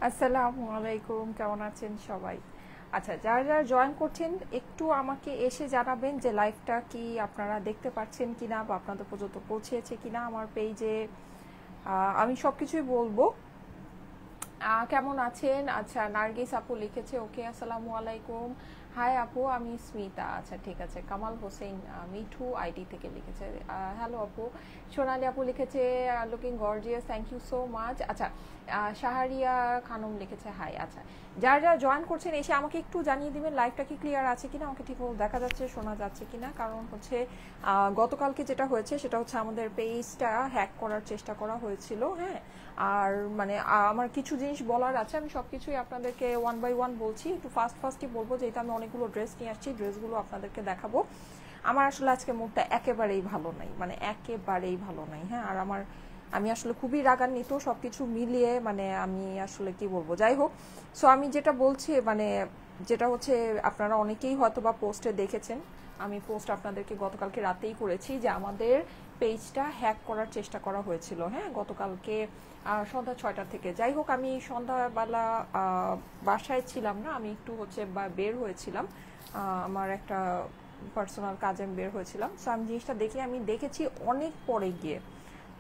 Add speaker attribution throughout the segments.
Speaker 1: আসসালামু আলাইকুম, কেমন আছেন সবাই? আচ্ছা, যারা যারা জয়েন করছেন একটু আমাকে এসে জানাবেন যে লাইভটা কি আপনারা দেখতে পাচ্ছেন কিনা বা আপনাদের পর্যন্ত পৌঁছেছে কিনা আমার পেজে। আমি সব কিছুই বলবো। কেমন আছেন? আচ্ছা, নার্গিস আপু লিখেছে ওকে, আসসালামু আলাইকুম। হাই আপু, আমি স্মিতা। আচ্ছা ঠিক আছে। কামাল হোসেন মিঠু আইডি থেকে লিখেছে হ্যালো আপু। সোনালি আপু লিখেছে looking gorgeous, thank you so much. আচ্ছা, শাহরিয়া খানম লিখেছে হাই। আচ্ছা, যারা যারা জয়েন করছেন এসে আমাকে একটু জানিয়ে দিবেন লাইভটা কি ক্লিয়ার আছে কিনা, আমাকে ঠিক দেখা যাচ্ছে শোনা যাচ্ছে কিনা। কারণ হচ্ছে গতকালকে যেটা হয়েছে সেটা হচ্ছে আমাদের পেজটা হ্যাক করার চেষ্টা করা হয়েছিল। হ্যাঁ, আর মানে আমার কিছু জিনিস বলার আছে, আমি সব কিছুই আপনাদেরকে ওয়ান বাই ওয়ান বলছি। একটু ফার্স্টই বলবো, যেহেতু আমি অনেকগুলো ড্রেস নিয়ে আসছি, ড্রেসগুলো আপনাদেরকে দেখাবো। আমার আসলে আজকে মুডটা একেবারেই ভালো নাই, মানে একেবারেই ভালো নাই। হ্যাঁ, আর আমি আসলে খুবই রাগান্বিত সব কিছু মিলিয়ে, মানে আমি আসলে কি বলবো, যাই হোক। সো আমি যেটা বলছি, মানে যেটা হচ্ছে আপনারা অনেকেই হয়তো বা পোস্টে দেখেছেন, আমি পোস্ট আপনাদেরকে গতকালকে রাতেই করেছি যে আমাদের পেজটা হ্যাক করার চেষ্টা করা হয়েছিল। হ্যাঁ, গতকালকে সন্ধ্যা 6টা থেকে। যাই হোক, আমি সন্ধ্যাবেলা বাসায় ছিলাম না, আমি একটু হচ্ছে বা বের হয়েছিলাম, আমার একটা পার্সোনাল কাজে আমি বের হয়েছিলাম। সো আমি জিনিসটা দেখে আমি দেখেছি অনেক পরে গিয়ে,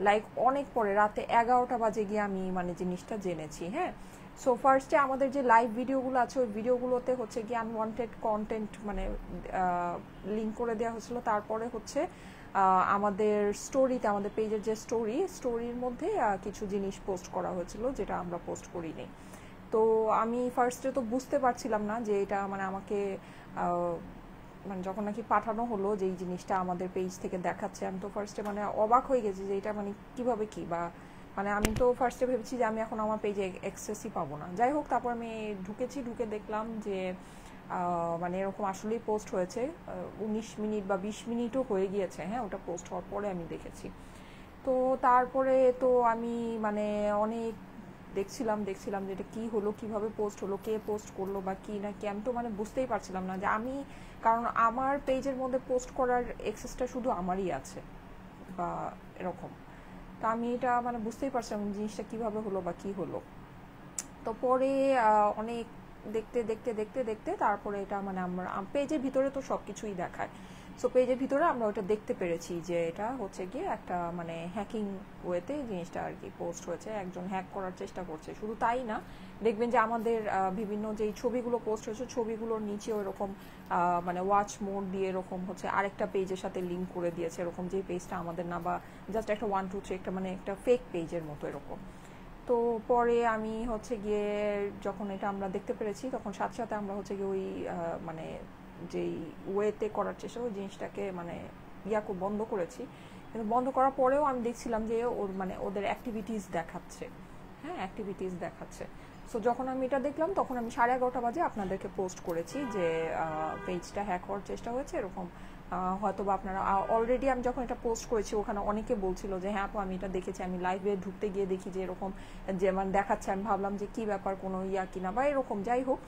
Speaker 1: লাইক অনেক পরে, রাতে 11টা বাজে গিয়ে আমি মানে জিনিসটা জেনেছি। হ্যাঁ, সো ফার্স্টে আমাদের যে লাইভ ভিডিওগুলো আছে ওই ভিডিওগুলোতে হচ্ছে গিয়ে আনওয়ান্টেড কন্টেন্ট মানে লিঙ্ক করে দেওয়া হয়েছিল। তারপরে হচ্ছে আমাদের স্টোরিতে, আমাদের পেজের যে স্টোরির মধ্যে কিছু জিনিস পোস্ট করা হয়েছিল যেটা আমরা পোস্ট করিনি। তো আমি ফার্স্টে তো বুঝতে পারছিলাম না যে এটা মানে আমাকে মানে যখন নাকি পাঠানো হলো যে এই জিনিসটা আমাদের পেজ থেকে দেখাচ্ছে, আমি তো ফার্স্টে মানে অবাক হয়ে গেছি যে এটা মানে কিভাবে কি, বা মানে আমি তো ফার্স্টে ভেবেছি যে আমি এখন আমার পেজে অ্যাক্সেসই পাবো না। যাই হোক, তারপর আমি ঢুকেছি, ঢুকে দেখলাম যে মানে এরকম আসলেই পোস্ট হয়েছে। 19 মিনিট বা 20 মিনিটও হয়ে গিয়েছে। হ্যাঁ, ওটা পোস্ট হওয়ার পরে আমি দেখেছি। তো তারপরে তো আমি মানে অনেক দেখছিলাম যে এটা কি হলো, কিভাবে পোস্ট হলো, কে পোস্ট করলো বা কি না কি, আমি তো মানে বুঝতেই পারছিলাম না যে আমি, কারণ আমার পেজের মধ্যে পোস্ট করার এক্সেসটা শুধু আমারই আছে বা এরকম। তো আমি এটা মানে বুঝতেই পারছিলাম জিনিসটা কিভাবে হলো বা কি হলো। তো পরে অনেক দেখতে দেখতে দেখতে দেখতে তারপরে এটা মানে আমরা পেজের ভিতরে তো সব কিছুই দেখায়। সো পেজের ভিতরে আমরা ওটা দেখতে পেরেছি যে এটা হচ্ছে গিয়ে একটা মানে হ্যাকিং ওয়েতে জিনিসটা আর কি পোস্ট হয়েছে, একজন হ্যাক করার চেষ্টা করছে। শুধু তাই না, দেখবেন যে আমাদের বিভিন্ন যেই ছবিগুলো পোস্ট হয়েছে ছবিগুলোর নিচে এরকম মানে ওয়াচ মোড দিয়ে এরকম হচ্ছে আরেকটা পেজের সাথে লিঙ্ক করে দিয়েছে, এরকম যে পেজটা আমাদের না, বা জাস্ট একটা 1 2 3 একটা মানে একটা ফেক পেজের মতো এরকম। তো পরে আমি হচ্ছে গিয়ে যখন এটা আমরা দেখতে পেরেছি তখন সাথে সাথে আমরা হচ্ছে গিয়ে ওই মানে যেই ওয়েতে করার চেষ্টা, ওই জিনিসটাকে মানে বন্ধ করেছি। কিন্তু বন্ধ করার পরেও আমি দেখছিলাম যে ওর মানে ওদের অ্যাক্টিভিটিস দেখাচ্ছে। হ্যাঁ, অ্যাক্টিভিটিস দেখাচ্ছে। সো যখন আমি এটা দেখলাম তখন আমি 11:30 বাজে আপনাদেরকে পোস্ট করেছি যে পেজটা হ্যাক হওয়ার চেষ্টা হয়েছে এরকম। হয়তো বা আপনারা অলরেডি, আমি যখন এটা পোস্ট করেছি ওখানে অনেকে বলছিল যে হ্যাঁ আপু আমি এটা দেখেছি, আমি লাইভে ঢুকতে গিয়ে দেখি যে এরকম যে মানে দেখাচ্ছে, আমি ভাবলাম যে কি ব্যাপার, কোনো ইয়া কিনা বা এরকম। যাই হোক,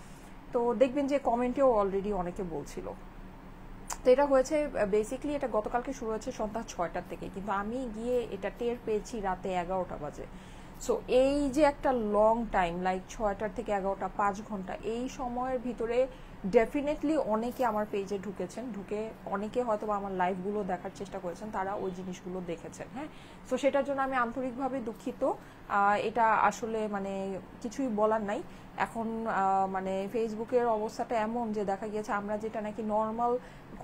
Speaker 1: তো দেখবেন যে কমেন্টেও অলরেডি অনেকে বলছিল। তো এটা হয়েছে বেসিক্যালি, এটা গতকালকে শুরু হয়েছে সন্ধ্যা 6টার থেকে, কিন্তু আমি গিয়ে এটা টের পেয়েছি রাতে 11টা বাজে। সো এই যে একটা লং টাইম, লাইক 6টার থেকে 11টা, 5 ঘন্টা, এই সময়ের ভিতরে ডেফিনেটলি অনেকে আমার পেজে ঢুকেছেন, ঢুকে অনেকে হয়তো আমার লাইভগুলো দেখার চেষ্টা করেছেন, তারা ওই জিনিসগুলো দেখেছেন। হ্যাঁ, সো সেটার জন্য আমি আন্তরিকভাবে দুঃখিত। এটা আসলে মানে কিছুই বলার নাই। এখন মানে ফেসবুকের অবস্থাটা এমন যে দেখা গিয়েছে আমরা যেটা নাকি নর্মাল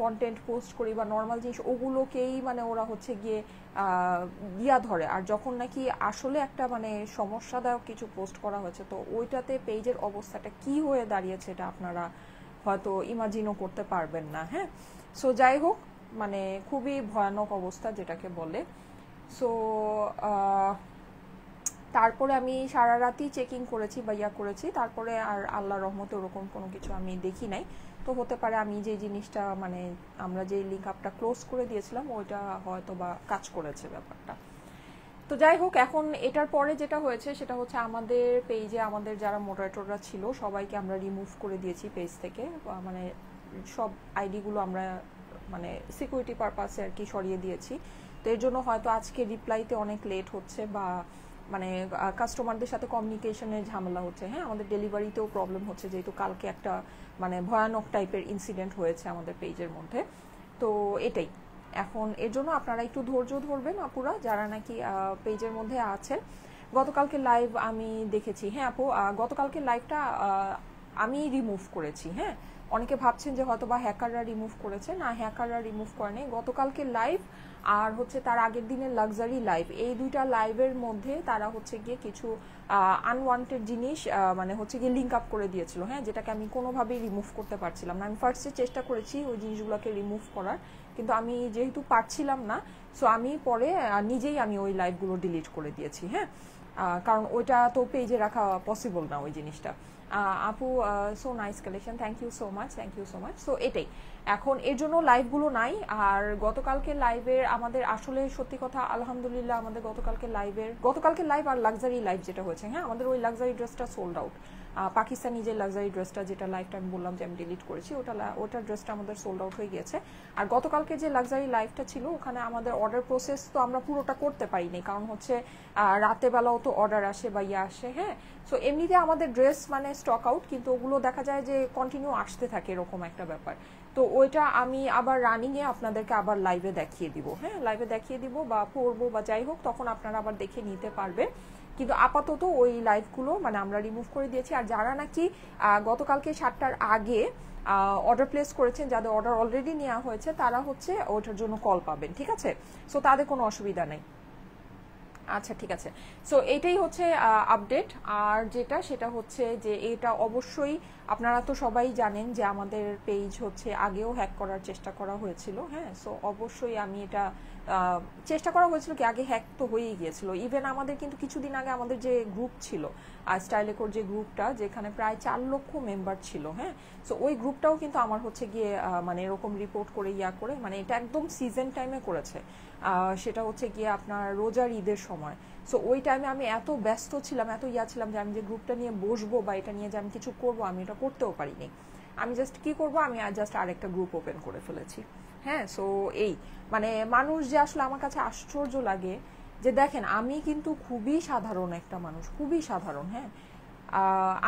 Speaker 1: কন্টেন্ট পোস্ট করি বা নর্মাল জিনিস, ওগুলোকেই মানে ওরা হচ্ছে গিয়ে ধরে। আর যখন নাকি আসলে একটা মানে সমস্যাদায়ক কিছু পোস্ট করা হয়েছে, তো ওইটাতে পেজের অবস্থাটা কি হয়ে দাঁড়িয়েছে এটা আপনারা হয়তো ইমাজিনও করতে পারবেন না। হ্যাঁ, সো যাই হোক, মানে খুবই ভয়ানক অবস্থা যেটাকে বলে। সো তারপরে আমি সারা রাতই চেকিং করেছি বা করেছি, তারপরে আর আল্লাহর রহমতে ওরকম কোনো কিছু আমি দেখি নাই। তো হতে পারে আমি যে জিনিসটা মানে আমরা যে লিঙ্ক আপটা ক্লোজ করে দিয়েছিলাম ওইটা হয়তো বা কাজ করেছে ব্যাপারটা। তো যাই হোক, এখন এটার পরে যেটা হয়েছে সেটা হচ্ছে আমাদের পেজে আমাদের যারা মডারেটররা ছিল সবাইকে আমরা রিমুভ করে দিয়েছি পেজ থেকে। মানে সব আইডিগুলো আমরা মানে সিকিউরিটি পারপাসে আর কি সরিয়ে দিয়েছি। তো এর জন্য হয়তো আজকে রিপ্লাইতে অনেক লেট হচ্ছে বা মানে কাস্টমারদের সাথে কমিউনিকেশনের ঝামেলা হচ্ছে, হ্যাঁ আমাদের ডেলিভারিতেও প্রবলেম হচ্ছে, যেহেতু কালকে একটা মানে ভয়ানক টাইপের ইনসিডেন্ট হয়েছে আমাদের পেজের মধ্যে। তো এটাই, এখন এর জন্য আপনারা একটু ধৈর্য ধরবেন আপুরা যারা নাকি পেজের মধ্যে আছেন। গতকালকে লাইভ আমি দেখেছি, হ্যাঁ আপু গতকালকে লাইভটা আমি রিমুভ করেছি। হ্যাঁ, অনেকে ভাবছেন যে হয়তো বা হ্যাকাররা রিমুভ করেছে, না হ্যাকাররা রিমুভ করেনি। গতকালকে লাইভ আর হচ্ছে তার আগের দিনের লাক্সারি লাইভ, এই দুইটা লাইভের মধ্যে তারা হচ্ছে গিয়ে কিছু আনওয়ান্টেড জিনিস মানে হচ্ছে গিয়ে লিঙ্ক আপ করে দিয়েছিল, হ্যাঁ যেটাকে আমি কোনোভাবেই রিমুভ করতে পারছিলাম না। আমি ফার্স্টে চেষ্টা করেছি ওই জিনিসগুলোকে রিমুভ করার, কিন্তু আমি যেহেতু পারছিলাম না, সো আমি পরে নিজেই আমি ওই লাইভগুলো ডিলিট করে দিয়েছি। হ্যাঁ, কারণ ওইটা তো পেজে রাখা পসিবল না ওই জিনিসটা। আপু so nice collection, thank you so much, thank you so much. So এটাই, এখন এর জন্য লাইভগুলো নাই। আর গতকালকে লাইভের আমাদের আসলে সত্যি কথা আলহামদুলিল্লাহ, আমাদের গতকালকে লাইভ আর লাক্সারি লাইভ যেটা হয়েছে, হ্যাঁ আমাদের ওই লাক্সারি ড্রেসটা সোল্ড আউট। পাকিস্তানি যে লাক্সারি ড্রেসটা, যেটা লাইভটা আমি বললাম যে আমি ডিলিট করেছি, ওটার ড্রেসটা আমাদের সোল্ড আউট হয়ে গিয়েছে। আর গতকালকে যে লাক্সারি লাইভটা ছিল ওখানে আমাদের অর্ডার প্রসেস তো আমরা পুরোটা করতে পারিনি, কারণ হচ্ছে রাতে বেলাও তো অর্ডার আসে বা ইয়ে আসে। হ্যাঁ, সো এমনিতে আমাদের ড্রেস মানে স্টক আউট, কিন্তু ওগুলো দেখা যায় যে কন্টিনিউ আসতে থাকে, এরকম একটা ব্যাপার। তো ওইটা আমি আবার রানিংয়ে আপনাদেরকে আবার লাইভে দেখিয়ে দিব। হ্যাঁ, লাইভে দেখিয়ে দিব বা পড়বো বা যাই হোক, তখন আপনারা আবার দেখে নিতে পারবেন। কিন্তু আপাতত ওই লাইভগুলো মানে আমরা রিমুভ করে দিয়েছি। আর যারা নাকি গতকালকে 7টার আগে অর্ডার প্লেস করেছেন, যাদের অর্ডার অলরেডি নেওয়া হয়েছে, তারা হচ্ছে ওটার জন্য কল পাবেন, ঠিক আছে? সো তাদের কোনো অসুবিধা নেই। আচ্ছা ঠিক আছে, সো এইটাই হচ্ছে আপডেট। আর যেটা সেটা হচ্ছে যে এটা অবশ্যই আপনারা তো সবাই জানেন যে আমাদের পেজ হচ্ছে আগেও হ্যাক করার চেষ্টা করা হয়েছিল। হ্যাঁ, সো অবশ্যই আমি এটা চেষ্টা করা হয়েছিল কি, আগে হ্যাক তো হয়েই গিয়েছিল। ইভেন আমাদের কিন্তু কিছুদিন আগে আমাদের যে গ্রুপ ছিল স্টাইলেকোর যে গ্রুপটা, যেখানে প্রায় 4 লক্ষ মেম্বার ছিল, হ্যাঁ সো ওই গ্রুপটাও কিন্তু আমার হচ্ছে গিয়ে মানে এরকম রিপোর্ট করে করে, মানে এটা একদম সিজন টাইমে করেছে। সেটা হচ্ছে গিয়ে আপনার রোজার ঈদের সময়। সো ওই টাইমে আমি এত ব্যস্ত ছিলাম, এত ছিলাম যে আমি যে গ্রুপটা নিয়ে বসবো বা এটা নিয়ে যে আমি কিছু করবো, আমি এটা করতেও পারিনি। আমি জাস্ট কি করবো, আমি জাস্ট আরেকটা গ্রুপ ওপেন করে ফেলেছি। হ্যাঁ, সো এই মানে মানুষ যে আসলে আমার কাছে আশ্চর্য লাগে যে দেখেন আমি কিন্তু খুবই সাধারণ একটা মানুষ, খুবই সাধারণ। হ্যাঁ,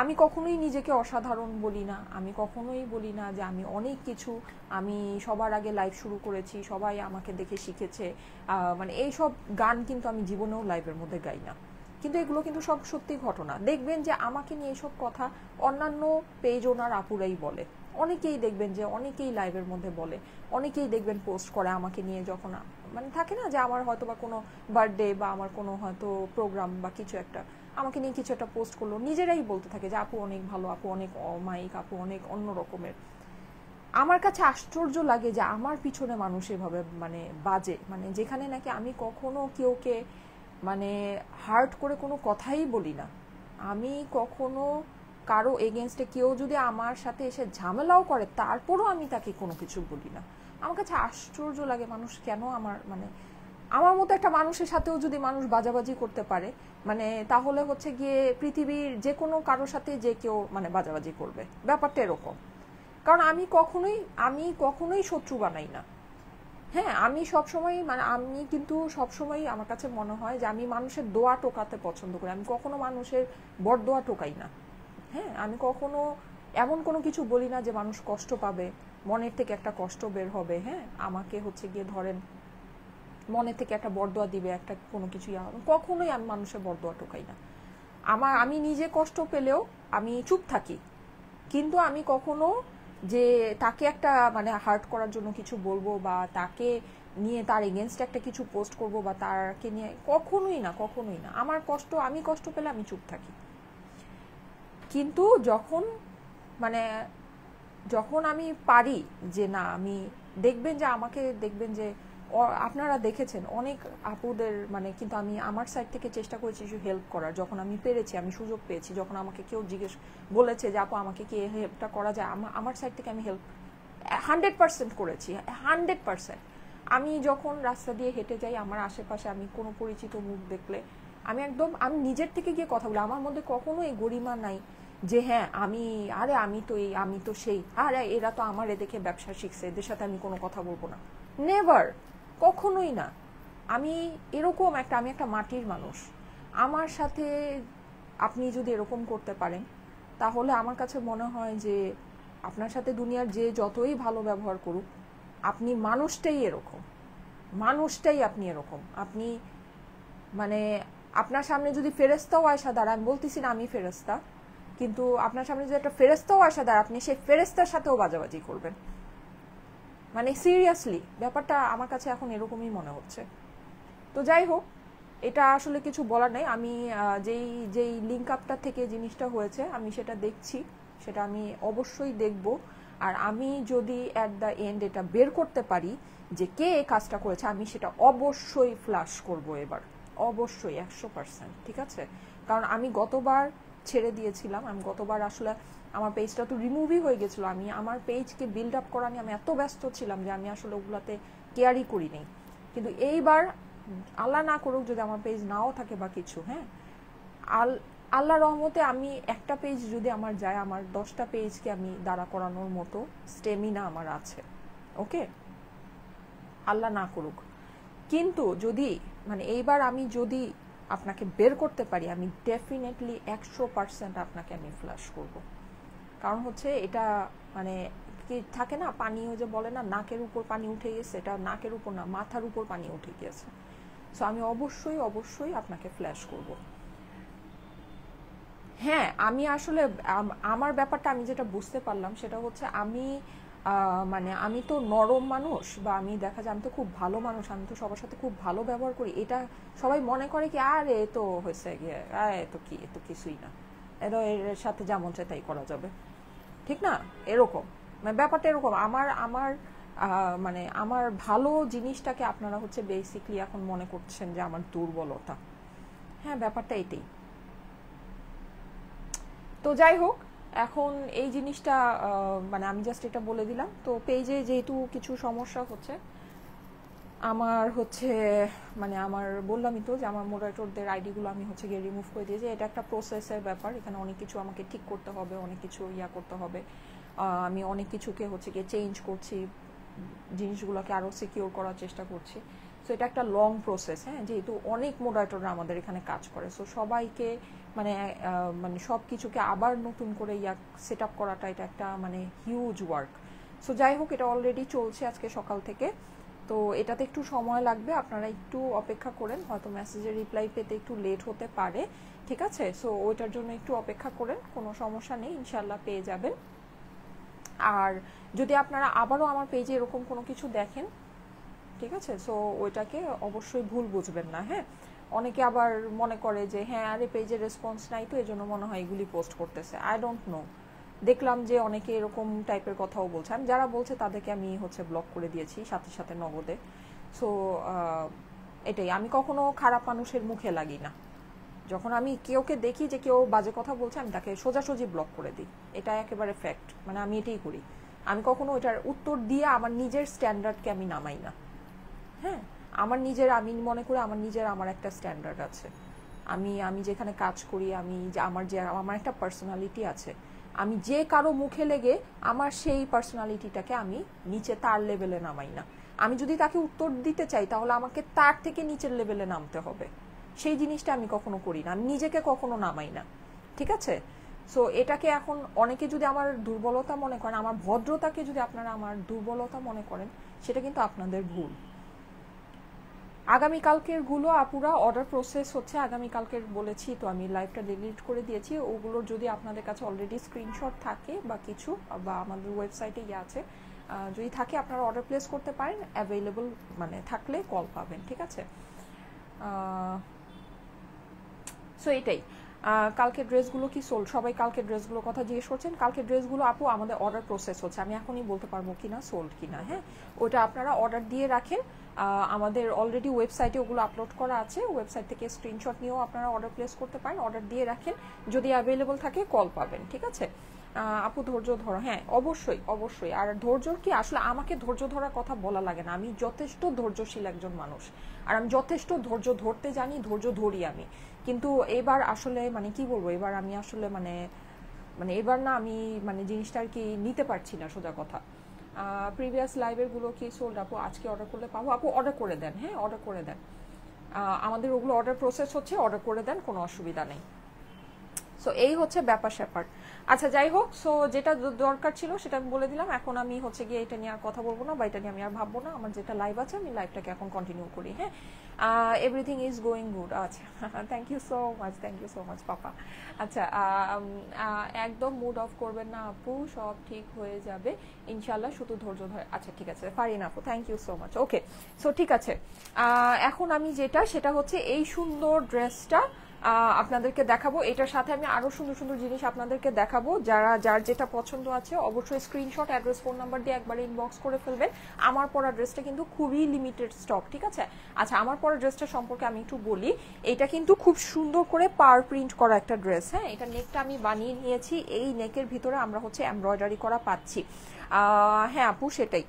Speaker 1: আমি কখনোই নিজেকে অসাধারণ বলি না, আমি কখনোই বলি না যে আমি অনেক কিছু, আমি সবার আগে লাইভ শুরু করেছি, সবাই আমাকে দেখে শিখেছে, মানে এইসব গান কিন্তু আমি জীবনেও লাইভের মধ্যে গাই না। কিন্তু এগুলো কিন্তু সব সত্যি ঘটনা। দেখবেন যে আমাকে নিয়ে এসব কথা অন্যান্য পেজ ওনার আপুরাই বলে, অনেকেই দেখবেন যে অনেকেই লাইভের মধ্যে বলে, অনেকেই দেখবেন পোস্ট করে আমাকে নিয়ে, যখন মানে থাকে না যে আমার হয়তো বা কোনো বার্থডে বা আমার কোনো হয়তো প্রোগ্রাম বা কিছু একটা, আমাকে নিয়ে কিছু একটা পোস্ট করলো, নিজেরাই বলতে থাকে যে আপু অনেক ভালো, আপু অনেক অমায়িক, আপু অনেক অন্য রকমের। আমার কাছে আশ্চর্য লাগে যে আমার পিছনে মানুষ এভাবে মানে বাজে, মানে যেখানে নাকি আমি কখনো কেউকে মানে হার্ট করে কোনো কথাই বলি না, আমি কখনো কারো এগেনস্টে কেউ যদি আমার সাথে এসে ঝামেলাও করে তারপরও আমি তাকে কোনো কিছু বলি না। আমার কাছে আশ্চর্য লাগে মানুষ কেন মানে আমার মতো একটা মানুষের সাথেও যদি মানুষ বাজাবাজি করতে পারে, মানে তাহলে হচ্ছে গিয়ে পৃথিবীর যে কোনো কারোর সাথে যে কেউ মানে বাজাবাজি করবে, ব্যাপারটা এরকম। কারণ আমি কখনোই শত্রু বানাই না। হ্যাঁ, আমি সবসময় মানে আমি কিন্তু সবসময় আমার কাছে মনে হয় যে আমি মানুষের দোয়া টোকাতে পছন্দ করি, আমি কখনো মানুষের বরদোয়া টোকাই না। হ্যাঁ, আমি কখনো এমন কোনো কিছু বলি না যে মানুষ কষ্ট পাবে, মনের থেকে একটা কষ্ট বের হবে। হ্যাঁ, আমাকে হচ্ছে গিয়ে ধরেন মনে থেকে একটা বরদোয়া দিবে, একটা কোনো কিছু কখনোই আমি মানুষের বরদোয়া টোকাই না। আমি নিজে কষ্ট পেলেও আমি চুপ থাকি, কিন্তু আমি কখনো যে তাকে একটা মানে হার্ট করার জন্য কিছু বলবো বা তাকে নিয়ে তার এগেনস্ট একটা কিছু পোস্ট করব বা তাকে নিয়ে কখনোই না, কখনোই না। আমি কষ্ট পেলে আমি চুপ থাকি। কিন্তু যখন আমি পারি যে না, আমি দেখবেন যে আপনারা দেখেছেন অনেক আপুদের মানে, কিন্তু আমি আমার সাইড থেকে চেষ্টা করেছি কিছু হেল্প করার, যখন আমি পেরেছি, আমি সুযোগ পেয়েছি, যখন আমাকে কেউ জিজ্ঞেস বলেছে যে আপু আমাকে কি হেল্পটা করা যায়, আমার সাইড থেকে আমি হেল্প 100% করেছি, 100%। আমি যখন রাস্তা দিয়ে হেঁটে যাই, আমার আশেপাশে আমি কোনো পরিচিত মুখ দেখলে আমি নিজের থেকে গিয়ে কথা বলি। আমার মধ্যে কখনো এই গরিমা নাই যে হ্যাঁ আমি তো সেই, এরা তো আমার দেখে ব্যবসা শিখছে, এদের সাথে আমি কোনো কথা বলবো না, নেভার, কখনোই না। আমি একটা মাটির মানুষ, আমার সাথে আপনি যদি এরকম করতে পারেন, তাহলে আমার কাছে মনে হয় যে আপনার সাথে দুনিয়ার যে যতই ভালো ব্যবহার করুক, আপনি মানুষটাই এরকম, মানুষটাই আপনি এরকম। আপনি মানে আপনার সামনে যদি ফেরেস্তাও আসা দাঁড়ায়, আমি বলতেছি না আমি ফেরেস্তা, কিন্তু আপনার সামনে যদি একটা ফেরেস্তাও আসা দাঁড়ায়, আপনি সেই ফেরেস্তার সাথেও বাজাবাজি করবেন। মানে সিরিয়াসলি ব্যাপারটা আমার কাছে এখন এরকমই মনে হচ্ছে। তো যাই হোক, এটা আসলে কিছু বলার নেই। আমি যেই যেই লিঙ্ক আপটা থেকে জিনিসটা হয়েছে আমি সেটা দেখছি, সেটা আমি অবশ্যই দেখব। আর আমি যদি অ্যাট দ্য এন্ড এটা বের করতে পারি যে কে এই কাজটা করেছে, আমি সেটা অবশ্যই ফ্ল্যাশ করব এবার, অবশ্যই 100%। ঠিক আছে, কারণ আমি গতবার ছেড়ে দিয়েছিলাম, আমি গতবার আসলে আমার পেজটা তো রিমুভই হয়ে গেছিলো। আমি আমার পেজকে বিল্ড আপ করা নিয়ে আমি এত ব্যস্ত ছিলাম যে আমি আসলে ওগুলাতে কেয়ারই করিনি। কিন্তু এইবার আল্লাহ না করুক যদি আমার পেজ নাও থাকে বা কিছু, হ্যাঁ, আল্লাহ রহমতে আমি একটা পেজ যদি আমার যায়, আমার 10টা পেজকে আমি দাঁড়া করানোর মতো স্টেমিনা আমার আছে। ওকে, আল্লাহ না করুক। কিন্তু যদি মানে এইবার আমি যদি আপনাকে বের করতে পারি, আমি ডেফিনেটলি 100% আপনাকে আমি ফ্ল্যাশ করব। কারণ হচ্ছে এটা মানে কি থাকে না, পানি যে বলে না নাকের উপর পানি উঠে গেছে, এটা নাকের উপর না, মাথার উপর পানি উঠে গিয়েছে। সো আমি অবশ্যই অবশ্যই আপনাকে ফ্ল্যাশ করব। হ্যাঁ, আমি আসলে আমার ব্যাপারটা আমি যেটা বুঝতে পারলাম সেটা হচ্ছে আমি মানে আমি তো নরম মানুষ, বা আমি দেখা যায় আমি তো খুব ভালো মানুষ, আমি তো সবার সাথে খুব ভালো ব্যবহার করি। এটা সবাই মনে করে কি আরে এ তো হয়েছে গিয়ে, এ তো কিছুই না, এর সাথে যেমন চাই তাই করা যাবে, ঠিক না? এরকম মানে ব্যাপারটা এরকম। আমার আমার মানে আমার ভালো জিনিসটাকে আপনারা হচ্ছে বেসিকলি এখন মনে করছেন যে আমার দুর্বলতা। হ্যাঁ, ব্যাপারটা এটাই। তো যাই হোক, এখন এই জিনিসটা মানে আমি জাস্ট এটা বলে দিলাম। তো পেজে যেহেতু কিছু সমস্যা হচ্ছে, আমার হচ্ছে মানে আমার বললামই তো যে আমার মোডারেটরদের আইডিগুলো আমি হচ্ছে গিয়ে রিমুভ করে দিয়েছি। এটা একটা প্রসেসের ব্যাপার, এখানে অনেক কিছু আমাকে ঠিক করতে হবে, অনেক কিছু করতে হবে। আমি অনেক কিছুকে হচ্ছে গিয়ে চেঞ্জ করছি, জিনিসগুলোকে আরও সিকিউর করার চেষ্টা করছি। সো এটা একটা লং প্রসেস, হ্যাঁ, যেহেতু অনেক মোডারেটররা আমাদের এখানে কাজ করে। সো সবাইকে মানে মানে সব কিছুকে আবার নতুন করে সেট আপ করাটা এটা একটা মানে হিউজ ওয়ার্ক। সো যাই হোক, এটা অলরেডি চলছে আজকে সকাল থেকে। তো এটাতে একটু সময় লাগবে, আপনারা একটু অপেক্ষা করেন, হয়তো মেসেজের রিপ্লাই পেতে একটু লেট হতে পারে। ঠিক আছে, সো ওইটার জন্য একটু অপেক্ষা করেন, কোনো সমস্যা নেই, ইনশাল্লাহ পেয়ে যাবেন। আর যদি আপনারা আবারও আমার পেজে এরকম কোনো কিছু দেখেন, ঠিক আছে, সো ওইটাকে অবশ্যই ভুল বুঝবেন না। হ্যাঁ, অনেকে আবার মনে করে যে হ্যাঁ আরে পেজে রেসপন্স নাই তো এই জন্য মনে হয় এগুলি পোস্ট করতেছে। আই ডোন্ট নো, দেখলাম যে অনেকে এরকম টাইপের কথাও বলছে। আমি যারা বলছে তাদেরকে আমি হচ্ছে ব্লক করে দিয়েছি সাথে সাথে নগদে। সো এটাই, আমি কখনো খারাপ মানুষের মুখে লাগি না। যখন আমি কেউকে দেখি যে কেউ বাজে কথা বলছে, আমি তাকে সোজাসুজি ব্লক করে দিই। এটা একেবারে ফ্যাক্ট, মানে আমি এটাই করি। আমি কখনো ওইটার উত্তর দিয়ে আমার নিজের স্ট্যান্ডার্ডকে আমি নামাই না। হ্যাঁ, আমার নিজের, আমি মনে করি আমার নিজের আমার একটা স্ট্যান্ডার্ড আছে। আমি যেখানে কাজ করি, আমার একটা পার্সোনালিটি আছে। আমি যে কারো মুখে লেগে আমার সেই পার্সোনালিটিটাকে আমি নিচে তার লেভেলে নামাই না। আমি যদি তাকে উত্তর দিতে চাই তাহলে আমাকে তার থেকে নিচের লেভেলে নামতে হবে। সেই জিনিসটা আমি কখনো করি না, আমি নিজেকে কখনো নামাই না। ঠিক আছে, সো এটাকে এখন অনেকে যদি আমার দুর্বলতা মনে করেন, আমার ভদ্রতাকে যদি আপনারা আমার দুর্বলতা মনে করেন, সেটা কিন্তু আপনাদের ভুল। আগামীকালকের গুলো আপুরা অর্ডার প্রসেস হচ্ছে, আগামীকালকের বলেছি তো, আমি লাইভটা ডিলিট করে দিয়েছি। ওগুলোর যদি আপনাদের কাছে অলরেডি স্ক্রিনশট থাকে বা কিছু, বা আমাদের ওয়েবসাইটে আছে, যদি থাকে আপনারা অর্ডার প্লেস করতে পারেন। অ্যাভেলেবল মানে থাকলে কল পাবেন। ঠিক আছে, সো এটাই। কালকে ড্রেসগুলো কি সোল্ড? সবাই কালকে ড্রেসগুলোর কথা জিজ্ঞেস করছেন। কালকে ড্রেসগুলো আপু আমাদের অর্ডার প্রসেস হচ্ছে, আমি এখনই বলতে পারবো কিনা সোল্ড কিনা। হ্যাঁ, ওটা আপনারা অর্ডার দিয়ে রাখেন। আমাদের অলরেডি ওয়েবসাইটে ওগুলো আপলোড করা আছে, ওয়েবসাইট থেকে স্ক্রিনশট নিয়েও আপনারা অর্ডার প্লেস করতে পারেন। অর্ডার দিয়ে রাখেন, যদি অ্যাভেলেবল থাকে কল পাবেন। ঠিক আছে আপু, ধৈর্য ধরো। হ্যাঁ, অবশ্যই অবশ্যই। আর ধৈর্য কি, আসলে আমাকে ধৈর্য ধরার কথা বলা লাগে না, আমি যথেষ্ট ধৈর্যশীল একজন মানুষ। আর আমি যথেষ্ট ধৈর্য ধরতে জানি, ধৈর্য ধরি আমি। কিন্তু এবার আসলে মানে কি বলবো, এবার আমি আসলে মানে মানে এবার না আমি মানে জিনিসটা আর কি নিতে পারছি না, সোজা কথা। প্রিভিয়াস লাইভের গুলো কি সোল্ড আপু? আজকে অর্ডার করলে পাবো? আপু অর্ডার করে দেন, হ্যাঁ অর্ডার করে দেন। আমাদের ওগুলো অর্ডার প্রসেস হচ্ছে, অর্ডার করে দেন, কোনো অসুবিধা নেই। সো এই হচ্ছে ব্যাপার স্যাপার। আচ্ছা যাই হোক, সো যেটা দরকার ছিল সেটা আমি বলে দিলাম। এখন আমি হচ্ছে গিয়ে এটা নিয়ে আর কথা বলবো না, বা এটা নিয়ে আমি আর ভাববো না। আমার যেটা লাইভ আছে আমি লাইভটাকে এখন কন্টিনিউ করি। হ্যাঁ, এভরিথিং ইজ গোয়িং গুড। আচ্ছা, thank you so much, thank you so much পাপা। আচ্ছা, একদম মুড অফ করবেন না আপু, সব ঠিক হয়ে যাবে ইনশাল্লাহ, শুধু ধৈর্য ধরে। আচ্ছা ঠিক আছে, ফারিন আপু, thank you so much. Okay, so ঠিক আছে। এখন আমি যেটা, সেটা হচ্ছে এই সুন্দর ড্রেসটা আপনাদেরকে দেখাবো। এটার সাথে আমি আরো সুন্দর সুন্দর জিনিস আপনাদেরকে দেখাবো। যার যেটা পছন্দ আছে অবশ্যই স্ক্রিনশট, অ্যাড্রেস, ফোন নাম্বার দিয়ে একবার ইনবক্স করে ফেলবেন। আমার পরা ড্রেসটা কিন্তু খুবই লিমিটেড স্টক, ঠিক আছে? আচ্ছা, আমার পরা ড্রেসটা সম্পর্কে আমি একটু বলি। এটা কিন্তু খুব সুন্দর করে পার প্রিন্ট করা একটা ড্রেস। হ্যাঁ, এটা নেকটা আমি বানিয়ে নিয়েছি। এই নেকের ভিতরে আমরা হচ্ছে এমব্রয়ডারি করা পাচ্ছি। হ্যাঁ আপু, সেটাই।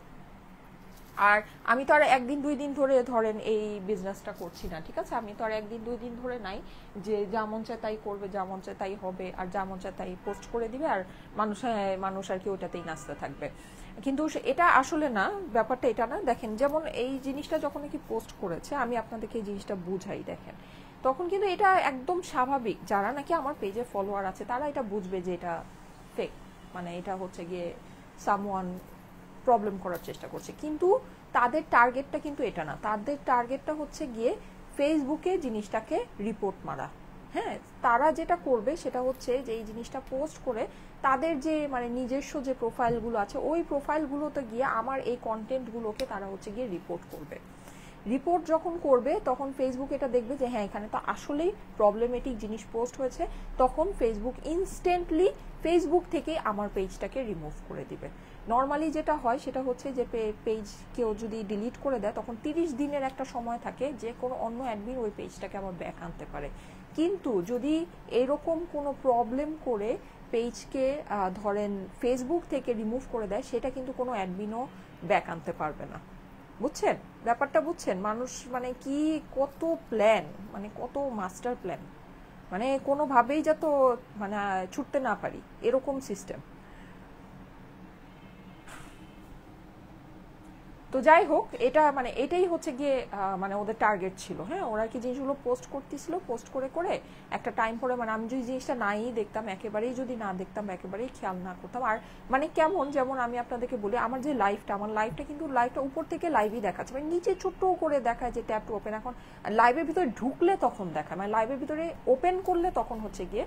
Speaker 1: আর আমি তো আর একদিন দুই দিন ধরে ধরেন এই বিজনেসটা করছি না, ঠিক আছে? আমি তো আর একদিন দুই দিন ধরে নাই যে যা মন চায় তাই করবে, যা মন চায় তাই হবে, আর যা মন চায় তাই পোস্ট করে দিবে, আর মানুষ আর কি ওটাতেই নাচতে থাকবে। কিন্তু এটা আসলে না, ব্যাপারটা এটা না। দেখেন, যেমন এই জিনিসটা যখন নাকি পোস্ট করেছে, আমি আপনাদেরকে এই জিনিসটা বুঝাই। দেখেন, তখন কিন্তু এটা একদম স্বাভাবিক। যারা নাকি আমার পেজে ফলোয়ার আছে তারা এটা বুঝবে যে এটা ফেক, মানে এটা হচ্ছে গিয়ে সামওয়ান প্রবলেম করার চেষ্টা করছে। কিন্তু তাদের টার্গেটটা কিন্তু এটা না। তাদের টার্গেটটা হচ্ছে গিয়ে ফেসবুকে জিনিসটাকে রিপোর্ট মারা। হ্যাঁ, তারা যেটা করবে সেটা হচ্ছে যে এই জিনিসটা পোস্ট করে তাদের যে মানে নিজস্ব যে প্রোফাইলগুলো আছে, ওই প্রোফাইলগুলোতে গিয়ে আমার এই কন্টেন্টগুলোকে তারা হচ্ছে গিয়ে রিপোর্ট করবে। রিপোর্ট যখন করবে তখন ফেসবুক এটা দেখবে যে হ্যাঁ, এখানে তো আসলেই প্রবলেমেটিক জিনিস পোস্ট হয়েছে। তখন ফেসবুক ইনস্ট্যান্টলি ফেসবুক থেকে আমার পেজটাকে রিমুভ করে দিবে। নর্মালি যেটা হয় সেটা হচ্ছে যে পেজ কেউ যদি ডিলিট করে দেয় তখন 30 দিনের একটা সময় থাকে যে কোনো অন্য অ্যাডমিন ওই পেজটাকে আবার ব্যাক আনতে পারে। কিন্তু যদি এরকম কোনো প্রবলেম করে পেজকে ধরেন ফেসবুক থেকে রিমুভ করে দেয়, সেটা কিন্তু কোনো অ্যাডমিনও ব্যাক আনতে পারবে না। বুঝছেন ব্যাপারটা? বুঝছেন মানুষ মানে কি কত প্ল্যান, মানে কত মাস্টার প্ল্যান, মানে কোনোভাবেই যত মানে ছুটতে না পারি এরকম সিস্টেম। তো যাই হোক, এটা মানে এটাই হচ্ছে গিয়ে মানে ওদের টার্গেট ছিল। হ্যাঁ, ওরা কি জিনিসগুলো পোস্ট করতেছিল, পোস্ট করে করে একটা টাইম পরে মানে আমি যদি জিনিসটা নাই দেখতাম, একেবারেই যদি না দেখতাম, একেবারেই খেয়াল না করতাম। আর মানে কেমন, যেমন আমি আপনাদেরকে বলি, আমার যে লাইভটা, আমার লাইভটা কিন্তু লাইভটা উপর থেকে লাইভই দেখাচ্ছে, মানে নিচে ছোট্ট করে দেখায় যে ট্যাপ টু ওপেন। এখন লাইভের ভিতরে ঢুকলে তখন দেখায়, মানে লাইভের ভিতরে ওপেন করলে তখন হচ্ছে গিয়ে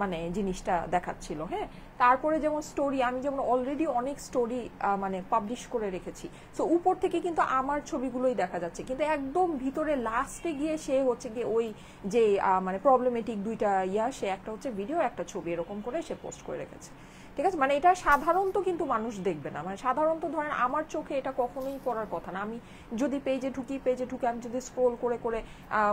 Speaker 1: মানে জিনিসটা দেখাচ্ছিল। হ্যাঁ, তারপরে যেমন স্টোরি, আমি যেমন অলরেডি অনেক স্টোরি মানে পাবলিশ করে রেখেছি। সো উপর থেকে কিন্তু আমার ছবিগুলোই দেখা যাচ্ছে, কিন্তু একদম ভিতরে লাস্টে গিয়ে সে হচ্ছে গিয়ে ওই যে মানে প্রবলেমেটিক দুইটা সে একটা হচ্ছে ভিডিও, একটা ছবি, এরকম করে সে পোস্ট করে রেখেছে। ঠিক আছে, মানে এটা সাধারণত কিন্তু মানুষ দেখবে না। মানে সাধারণত ধরেন আমার চোখে এটা কখনোই পড়ার কথা না। আমি যদি পেজে ঢুকে আমি যদি স্ক্রোল করে করে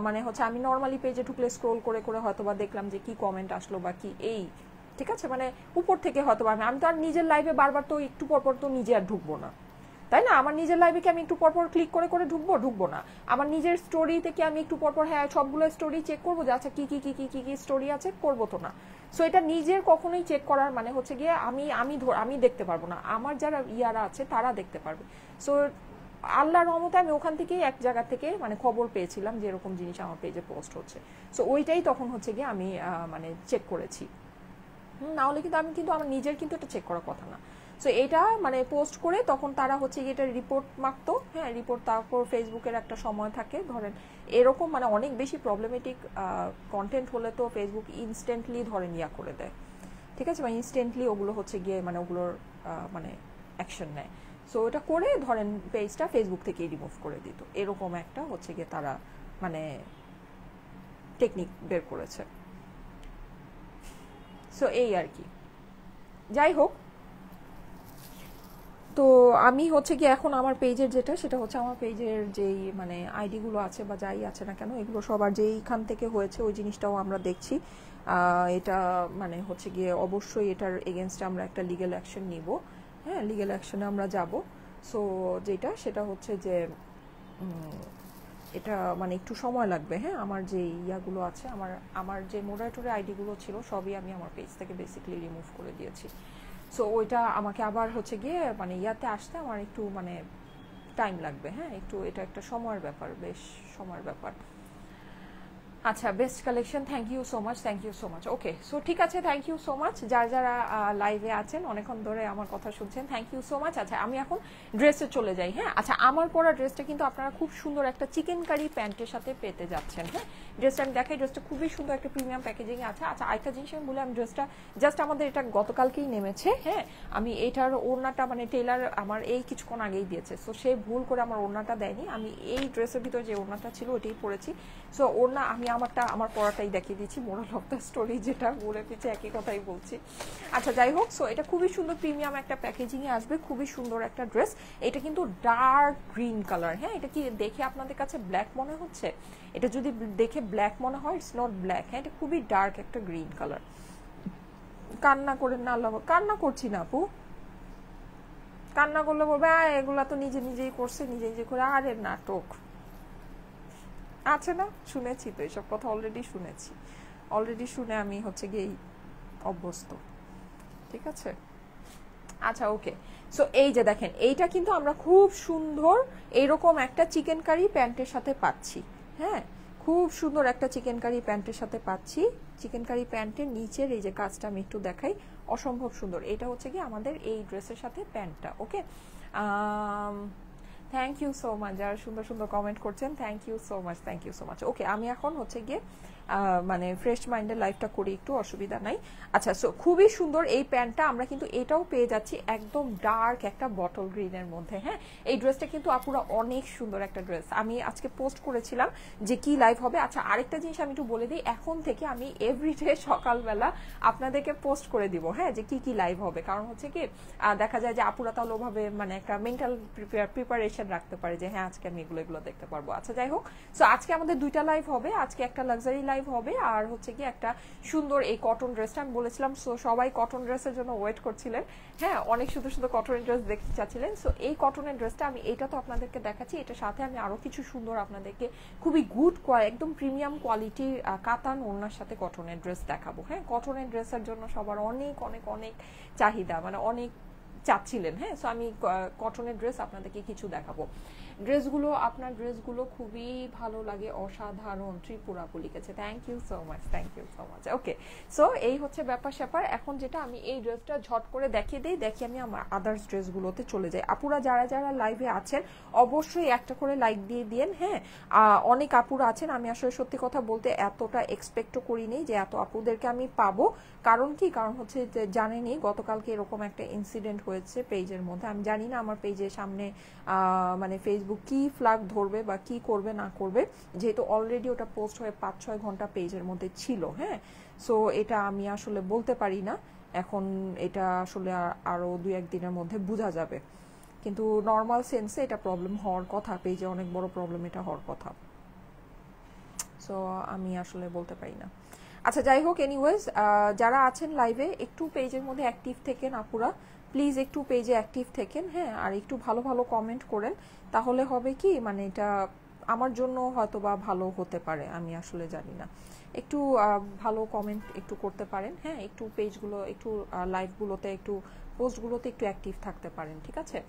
Speaker 1: মানে হচ্ছে আমি নর্মালি পেজে ঢুকলে স্ক্রোল করে করে হয়তো বা দেখলাম যে কি কমেন্ট আসলো বা কি এই, ঠিক আছে, মানে উপর থেকে হয়তো আমি তো আর নিজের লাইভে বারবার তো একটু পরপর তো নিজে আর ঢুকবো না, তাই না? আমার নিজের লাইভে কি আমি একটু পরপর ক্লিক করে করে ঢুকবো না। আমার নিজের স্টোরি থেকে আমি একটু পরপর হ্যাঁ সবগুলো স্টোরি চেক করবো যে আচ্ছা কি কি কি কি কি কি স্টোরি আছে, করবো তো না। সো এটা নিজের কখনোই চেক করার মানে হচ্ছে গিয়ে আমি দেখতে পারবো না, আমার যারা ইয়ারা আছে তারা দেখতে পারবে। সো আল্লাহর রহমতে আমি ওখান থেকেই এক জায়গা থেকে মানে খবর পেয়েছিলাম যে এরকম জিনিস আমার পেজে পোস্ট হচ্ছে। সো ওইটাই তখন হচ্ছে গিয়ে আমি মানে চেক করেছি। না হলে কিন্তু আমি কিন্তু আমার নিজের কিন্তু এটা চেক করার কথা না। সো এটা মানে পোস্ট করে তখন তারা হচ্ছে এটা রিপোর্ট মারতো। হ্যাঁ, রিপোর্ট, তারপর ফেসবুকের একটা সময় থাকে ধরেন এরকম মানে অনেক বেশি প্রবলেমেটিক কন্টেন্ট হলে তো ফেসবুক ইনস্ট্যান্টলি ধরেন ইয়া করে দেয়, ঠিক আছে, মানে ইনস্ট্যান্টলি ওগুলো হচ্ছে গিয়ে মানে ওগুলোর মানে অ্যাকশন নেয়। সো এটা করে ধরেন পেজটা ফেসবুক থেকেই রিমুভ করে দিত, এরকম একটা হচ্ছে গিয়ে তারা মানে টেকনিক বের করেছে। সো এই আর কি। যাই হোক, তো আমি হচ্ছে কি এখন আমার পেজের যেটা, সেটা হচ্ছে আমার পেজের যেই মানে আইডিগুলো আছে বা যাই আছে না কেন, এগুলো সবার যেইখান থেকে হয়েছে ওই জিনিসটাও আমরা দেখছি। এটা মানে হচ্ছে গিয়ে অবশ্যই এটার এগেনস্টে আমরা একটা লিগ্যাল অ্যাকশন নিব। হ্যাঁ, লিগ্যাল অ্যাকশনে আমরা যাব। সো যেটা সেটা হচ্ছে যে এটা মানে একটু সময় লাগবে। হ্যাঁ, আমার যে ইয়াগুলো আছে, আমার যে মোডারেটরের আইডিগুলো ছিল সবই আমি আমার পেজ থেকে বেসিক্যালি রিমুভ করে দিয়েছি। সো ওইটা আমাকে আবার হচ্ছে গিয়ে মানে ইয়াতে আসতে আমার একটু মানে টাইম লাগবে। হ্যাঁ, একটু এটা একটা সময়ের ব্যাপার, বেশ সময়ের ব্যাপার। আচ্ছা, best collection, thank you so much, thank you so much. Okay, so ঠিক আছে, থ্যাংক ইউ সো মাচ যারা যারা লাইভে আছেন, অনেকক্ষণ ধরে আমার কথা শুনছেন, থ্যাংক ইউ সো মাচ। আচ্ছা, আমি এখন ড্রেসে চলে যাই। হ্যাঁ, আচ্ছা, আমার পরা ড্রেসটা কিন্তু আপনারা খুব সুন্দর একটা চিকেন কারি প্যান্টের সাথে পেতে যাচ্ছেন। হ্যাঁ, ড্রেসটা আমি দেখাই, ড্রেসটা খুবই সুন্দর একটা প্রিমিয়াম প্যাকেজিং আছে। আচ্ছা, আরেকটা জিনিস আমি বলি, আমি ড্রেসটা জাস্ট আমাদের এটা গতকালকেই নেমেছে। হ্যাঁ, আমি এটার ওড়নাটা মানে টেলার আমার এই কিছুক্ষণ আগেই দিয়েছে, সো সে ভুল করে আমার ওড়নাটা দেয়নি, আমি এই ড্রেসের ভিতরে যে ওড়নাটা ছিল ওইটাই পরেছি। সো ওড়না আমি আমার পরাটাই দেখিয়ে দিচ্ছি, মোরাল অফ দ্য স্টোরি, যেটা ঘুরে পিছে একই কথাই বলছি। আচ্ছা, যাই হোক, সো এটা খুবই সুন্দর প্রিমিয়াম একটা প্যাকেজিংয়ে আসবে, খুবই সুন্দর একটা ড্রেস। এটা কিন্তু ডার্ক গ্রিন কালার। হ্যাঁ, এটা কি দেখে আপনাদের কাছে ব্ল্যাক মনে হচ্ছে? এটা যদি দেখে ব্ল্যাক মনে হয়, ইটস নট ব্ল্যাক। হ্যাঁ, এটা খুবই ডার্ক একটা গ্রিন কালার। কান্না করে না, আল্লাহ, কান্না করছি না আপু, কান্না করলে বলবে এগুলা তো নিজে নিজেই করছে, নিজে নিজে করে, আরে নাটক আছে না, শুনেছি তো এইসব কথা, অলরেডি শুনে আমি হচ্ছে গিয়ে অভ্যস্ত। ঠিক আছে, আচ্ছা, ওকে। সো এই যে দেখেন, এইটা কিন্তু আমরা খুব সুন্দর এইরকম একটা চিকেন কারি প্যান্টের সাথে পাচ্ছি। হ্যাঁ, খুব সুন্দর একটা চিকেন কারি প্যান্টের সাথে পাচ্ছি। চিকেন কারি প্যান্টের নিচের এই যে কাজটা আমি একটু দেখাই, অসম্ভব সুন্দর। এটা হচ্ছে কি আমাদের এই ড্রেসের সাথে প্যান্টটা। Okay, thank you so much যারা সুন্দর সুন্দর কমেন্ট করছেন, thank you so much, thank you so much. Okay, আমি এখন হচ্ছে গিয়ে মানে ফ্রেশ মাইন্ডের লাইফটা করি, একটু অসুবিধা নাই। আচ্ছা, সো খুবই সুন্দর এই প্যান্টটা, আমরা কিন্তু এটাও পেয়ে যাচ্ছি একদম ডার্ক একটা বটল গ্রিনের মধ্যে। হ্যাঁ, এই ড্রেসটা কিন্তু আপুরা অনেক সুন্দর একটা ড্রেস, আমি আজকে পোস্ট করেছিলাম যে কি লাইভ হবে। আচ্ছা, আরেকটা জিনিস আমি একটু বলে দিই, এখন থেকে আমি এভরিডে সকালবেলা আপনাদেরকে পোস্ট করে দিব। হ্যাঁ, যে কি কি লাইভ হবে, কারণ হচ্ছে কি দেখা যায় যে আপুরা তাহলে ওভাবে মানে একটা মেন্টাল প্রিপারেশন রাখতে পারে যে হ্যাঁ আজকে আমি এগুলো দেখতে পারবো। আচ্ছা, যাই হোক, সো আজকে আমাদের দুইটা লাইভ হবে, আজকে একটা লাক্সারি লাইভ হবে, আর হচ্ছে কি একটা সুন্দর এই কটন ড্রেসটা আমি বলেছিলাম। সো সবাই কটন ড্রেসের জন্য ওয়েট করছিলেন। হ্যাঁ, অনেক সুন্দর সুন্দর কটনের ড্রেস দেখতে চাচ্ছিলেন। সো এই কটনের ড্রেসটা আমি এটা তো আপনাদেরকে দেখাচ্ছি, এটার সাথে আমি আরো কিছু সুন্দর আপনাদেরকে খুবই গুড একদম প্রিমিয়াম কোয়ালিটির কাতান ওড়নার সাথে কটনের ড্রেস দেখাবো। হ্যাঁ, কটনের ড্রেসের জন্য সবার অনেক অনেক অনেক চাহিদা, মানে অনেক চাচ্ছিলেন। হ্যাঁ, সো আমি কটনের ড্রেস আপনাদেরকে কিছু দেখাবো। আপনার ড্রেসগুলো খুবই ভালো লাগে, অসাধারণ, ত্রিপুরা আপু লিখেছে, thank you so much, thank you so much. Okay, so এই হচ্ছে ব্যাপার স্যাপার। এখন যেটা আমি এই ড্রেসটা ঝট করে দেখিয়ে দিই, দেখি আমি আমার আদার্স ড্রেসগুলোতে চলে যাই। আপুরা যারা যারা লাইভে আছেন অবশ্যই একটা করে লাইক দিয়ে দিন। হ্যাঁ, অনেক আপুরা আছেন, আমি আসলে সত্যি কথা বলতে এতটা এক্সপেক্টও করিনি যে এত আপুদেরকে আমি পাবো। কারণ কি, কারণ হচ্ছে যে জানেনই গতকালকে এরকম একটা ইনসিডেন্ট হয়েছে পেজের মধ্যে। আমি জানি না আমার পেজের সামনে মানে ফেসবুক কি ফ্ল্যাগ ধরবে বা কি করবে না করবে, যেহেতু অলরেডি ওটা পোস্ট হয়ে 5-6 ঘন্টা পেজের মধ্যে ছিল। হ্যাঁ, সো এটা আমি আসলে বলতে পারি না এখন, এটা আসলে আরো 2-1 দিনের মধ্যে বোঝা যাবে, কিন্তু নর্মাল সেন্সে এটা প্রবলেম হওয়ার কথা, পেজে অনেক বড় প্রবলেম এটা হওয়ার কথা। সো আমি আসলে বলতে পারি না। আচ্ছা, যাই হোক, এনিওয়েজ যারা আছেন লাইভে একটু পেজের মধ্যে অ্যাক্টিভ থেকেন আপুরা, প্লিজ একটু পেজে অ্যাক্টিভ থেকেন। হ্যাঁ, আর একটু ভালো ভালো কমেন্ট করেন, তাহলে হবে কি মানে এটা আমার জন্য হয়তো বা ভালো হতে পারে, আমি আসলে জানি না। একটু ভালো কমেন্ট একটু করতে পারেন। হ্যাঁ, একটু পেজগুলো, একটু লাইভগুলোতে, একটু পোস্টগুলোতে একটু অ্যাক্টিভ থাকতে পারেন। ঠিক আছে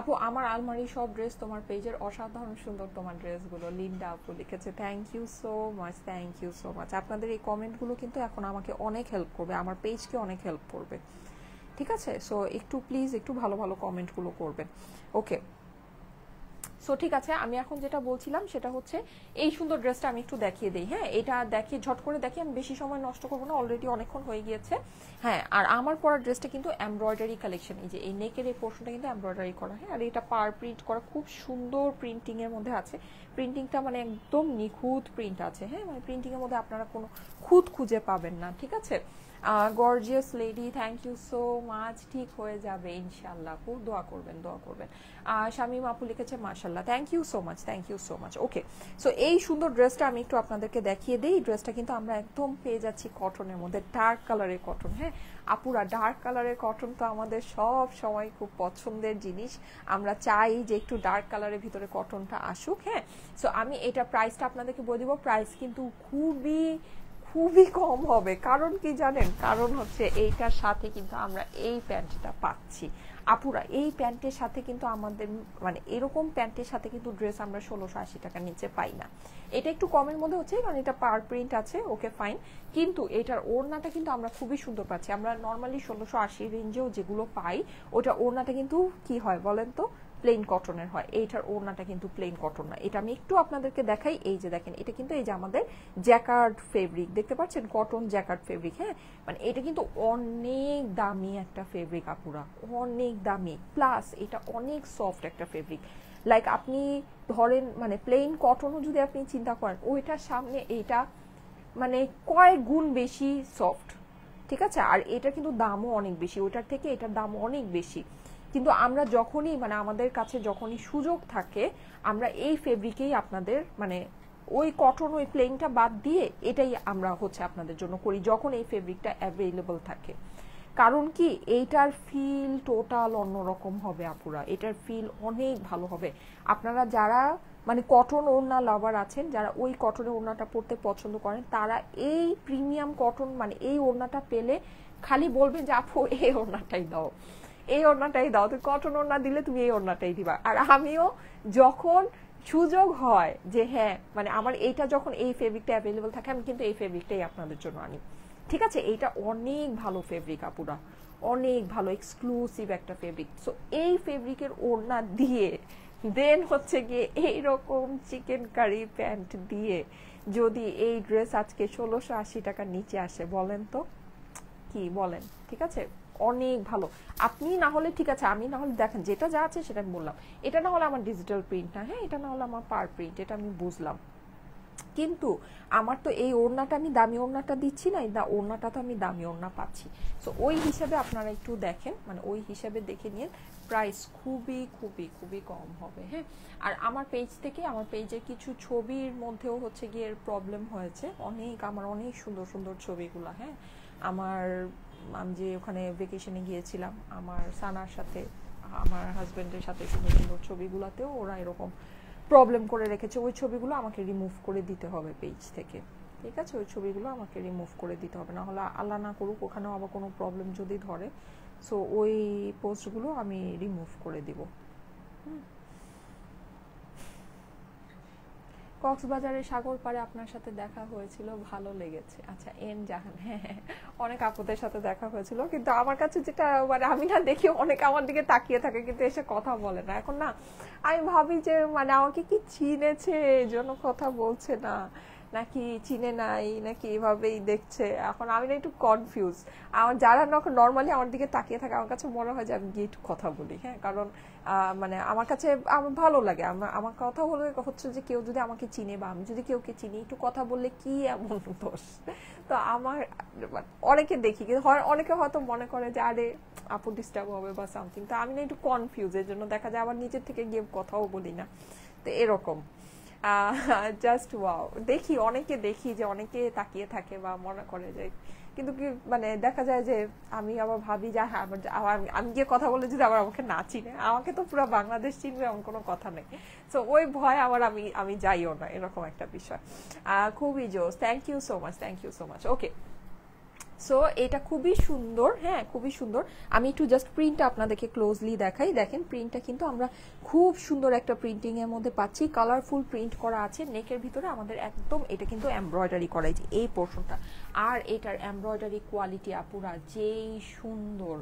Speaker 1: আপু, আমার আলমারি সব ড্রেস তোমার পেজের, অসাধারণ সুন্দর তোমার ড্রেসগুলো, লিন্ডা আপু লিখেছে, thank you so much, thank you so much. আপনাদের এই কমেন্টগুলো কিন্তু এখন আমাকে অনেক হেল্প করবে, আমার পেজকে অনেক হেল্প করবে। ঠিক আছে, সো একটু প্লিজ একটু ভালো ভালো কমেন্টগুলো করবেন। ওকে, সো ঠিক আছে, আমি এখন যেটা বলছিলাম সেটা হচ্ছে এই সুন্দর ড্রেসটা আমি একটু দেখিয়ে দিই। হ্যাঁ, এটা দেখিয়ে ঝট করে দেখি, আমি বেশি সময় নষ্ট করবো না, অলরেডি অনেকক্ষণ হয়ে গিয়েছে। হ্যাঁ, আর আমার পরা ড্রেসটা কিন্তু এমব্রয়ডারি কালেকশন, এই যে এই নেকের এই পোর্শনটা কিন্তু এমব্রয়ডারি করা। হ্যাঁ, আর এটা পার প্রিন্ট করা, খুব সুন্দর প্রিন্টিং এর মধ্যে আছে। প্রিন্টিংটা মানে একদম নিখুঁত প্রিন্ট আছে। হ্যাঁ, মানে প্রিন্টিং এর মধ্যে আপনারা কোনো খুঁত খুঁজে পাবেন না। ঠিক আছে, gorgeous lady, thank you so much, ঠিক হয়ে যাবে ইনশাল্লাহ আপু, দোয়া করবেন, দোয়া করবেন। শামীম আপু লিখেছে মাশাল্লাহ, thank you so much, thank you so much. Okay, so এই সুন্দর ড্রেসটা আমি একটু আপনাদেরকে দেখিয়ে দিই। ড্রেসটা কিন্তু আমরা একদম পেয়ে যাচ্ছি কটনের মধ্যে, ডার্ক কালারের কটন। হ্যাঁ আপুরা, ডার্ক কালারের কটন তো আমাদের সব সময় খুব পছন্দের জিনিস, আমরা চাই যে একটু ডার্ক কালারের ভিতরে কটনটা আসুক। হ্যাঁ, সো আমি এটা প্রাইসটা আপনাদেরকে বলে দিব, প্রাইস কিন্তু খুবই খুবই কম হবে। কারণ কি জানেন, কারণ হচ্ছে এইটার সাথে কিন্তু আমরা এই প্যান্টটা পাচ্ছি, আপুরা এই প্যান্টের সাথে কিন্তু আমাদের মানে এরকম প্যান্টের সাথে কিন্তু ড্রেস আমরা 1680 টাকার নিচে পাই না। এটা একটু কমের মধ্যে হচ্ছে কারণ এটা পার প্রিন্ট আছে, ওকে ফাইন, কিন্তু এটার ওড়নাটা কিন্তু আমরা খুবই সুন্দর পাচ্ছি। আমরা নর্মালি 1680 রেঞ্জেও যেগুলো পাই ওটা ওড়নাটা কিন্তু কি হয় বলেন তো, প্লেন কটনের হয়। এইটার ওড়নাটা কিন্তু প্লেন কটন না। এটা আমি একটু আপনাদেরকে দেখাই, এই যে দেখেন এটা কিন্তু এই যে আমাদের জ্যাকার্ড ফেব্রিক, দেখতে পাচ্ছেন কটন জ্যাকার্ড ফেব্রিক। হ্যাঁ, মানে এটা কিন্তু অনেক দামি একটা ফেব্রিক আপুরা, অনেক দামি, প্লাস এটা অনেক সফট একটা ফেব্রিক। লাইক আপনি ধরেন মানে প্লেন কটনও যদি আপনি চিন্তা করেন ওইটার সামনে এইটা মানে কয়েক গুণ বেশি সফট, ঠিক আছে। আর এটা কিন্তু দামও অনেক বেশি, ওইটার থেকে এটার দাম অনেক বেশি। কিন্তু আমরা যখনই মানে আমাদের কাছে যখনই সুযোগ থাকে আমরা এই ফেব্রিকেই আপনাদের মানে ওই কটন ওই প্লেনটা বাদ দিয়ে এটাই আমরা হচ্ছে আপনাদের জন্য করি যখন এই ফেব্রিকটা অ্যাভেলেবল থাকে। কারণ কি এইটার ফিল টোটাল অন্যরকম হবে আপুরা, এটার ফিল অনেক ভালো হবে। আপনারা যারা মানে কটন ওড়না লাভার আছেন, যারা ওই কটনের ওড়নাটা পরতে পছন্দ করেন, তারা এই প্রিমিয়াম কটন মানে এই ওড়নাটা পেলে খালি বলবেন যে আপু এই ওড়নাটাই দাও, এই ওড়নাটাই দাও, তুমি কটন ওড়না দিলে তুমি এই ওড়নাটাই দিবা। আর আমিও যখন সুযোগ হয় যে হ্যাঁ মানে আমার এইটা যখন এই ফেব্রিকটা অ্যাভেলেবল থাকে আমি কিন্তু এই ফেব্রিকটাই আপনাদের জন্য আনি, ঠিক আছে। এইটা অনেক ভালো ফেব্রিক আপুরা, অনেক ভালো এক্সক্লুসিভ একটা ফেব্রিক। সো এই ফেব্রিকের ওড়না দিয়ে দেন হচ্ছে গিয়ে এইরকম চিকেন কারি প্যান্ট দিয়ে যদি এই ড্রেস আজকে 1680 টাকার নিচে আসে বলেন তো কি বলেন, ঠিক আছে, অনেক ভালো। আপনি না হলে ঠিক আছে, আমি না হলে দেখেন যেটা যা আছে সেটা আমি বললাম, এটা না হলে আমার ডিজিটাল প্রিন্ট না, হ্যাঁ এটা না হলে আমার পার প্রিন্ট, এটা আমি বুঝলাম, কিন্তু আমার তো এই ওড়নাটা আমি দামি ওড়নাটা দিচ্ছি না, ওড়নাটা তো আমি দামি ওড়না পাচ্ছি। সো ওই হিসাবে আপনারা একটু দেখেন, মানে ওই হিসাবে দেখে নিন, প্রাইস খুবই খুবই খুবই কম হবে। হ্যাঁ, আর আমার পেজ থেকে আমার পেজের কিছু ছবির মধ্যেও হচ্ছে গিয়ে প্রবলেম হয়েছে অনেক, আমার অনেক সুন্দর সুন্দর ছবিগুলো, হ্যাঁ আমার আমি যে ওখানে ভেকেশনে গিয়েছিলাম আমার সানার সাথে আমার হাজবেন্ডের সাথে সুন্দর সুন্দর ছবিগুলোতেও ওরা এরকম প্রবলেম করে রেখেছে, ওই ছবিগুলো আমাকে রিমুভ করে দিতে হবে পেজ থেকে, ঠিক আছে, ওই ছবিগুলো আমাকে রিমুভ করে দিতে হবে, না হলে আল্লাহ না করুক ওখানেও আবার কোনো প্রবলেম যদি ধরে, সো ওই পোস্টগুলো আমি রিমুভ করে দিব। কক্সবাজারে সাগর পাড়ে আপনার সাথে দেখা হয়েছিল, ভালো লেগেছে। আচ্ছা এন জাহান, হ্যাঁ হ্যাঁ অনেক আপুদের সাথে দেখা হয়েছিল, কিন্তু আমার কাছে যেটা মানে আমি না দেখি অনেক আমার দিকে তাকিয়ে থাকে কিন্তু এসে কথা বলে না। এখন না আমি ভাবি যে মানে আমাকে কি চিনেছে এই জন্য কথা বলছে না, নাকি চিনে নাই, নাকি এভাবেই দেখছে। এখন আমি না একটু কনফিউজ, আমার যারা নর্মালি আমার দিকে তাকিয়ে থাকে আমার কাছে মনে হয় যে আমি গিয়ে একটু কথা বলি, হ্যাঁ কারণ মানে আমার কাছে আমার ভালো লাগে, আমার কথা হলে হচ্ছে যে কেউ যদি আমাকে চিনে বা আমি যদি কেউকে চিনি একটু কথা বললে কি এমন দোষ। তো আমার অনেকে দেখি কিন্তু অনেকে হয়তো মনে করে যে আরে আপু ডিস্টার্ব হবে বা সামথিং, তো আমি না একটু কনফিউজ, এর জন্য দেখা যায় আবার নিজের থেকে গিয়ে কথাও বলি না, তো এরকম জাস্ট ওয়াও। দেখি অনেকে দেখি যে অনেকে তাকিয়ে থাকে বা মনে করে যে, কিন্তু কি মানে দেখা যায় যে আমি আবার ভাবি যে আমি গিয়ে কথা বলে যদি আবার আমাকে না চিনে, আমাকে তো পুরো বাংলাদেশ চিনবে এমন কোনো কথা নেই, সো ওই ভয় আবার আমি যাইও না, এরকম একটা বিষয়। খুবই জোস, thank you so much, thank you so much. Okay, so এটা খুবই সুন্দর, হ্যাঁ খুবই সুন্দর। আমি একটু জাস্ট প্রিন্টটা আপনাদেরকে ক্লোজলি দেখাই, দেখেন প্রিন্টটা কিন্তু আমরা খুব সুন্দর একটা প্রিন্টিং এর মধ্যে পাচ্ছি, কালারফুল প্রিন্ট করা আছে নেকের ভিতরে আমাদের একদম, এটা কিন্তু এমব্রয়ডারি করা এই পোর্শনটা, আর এটার এমব্রয়ডারি কোয়ালিটি আপুরা যেই সুন্দর,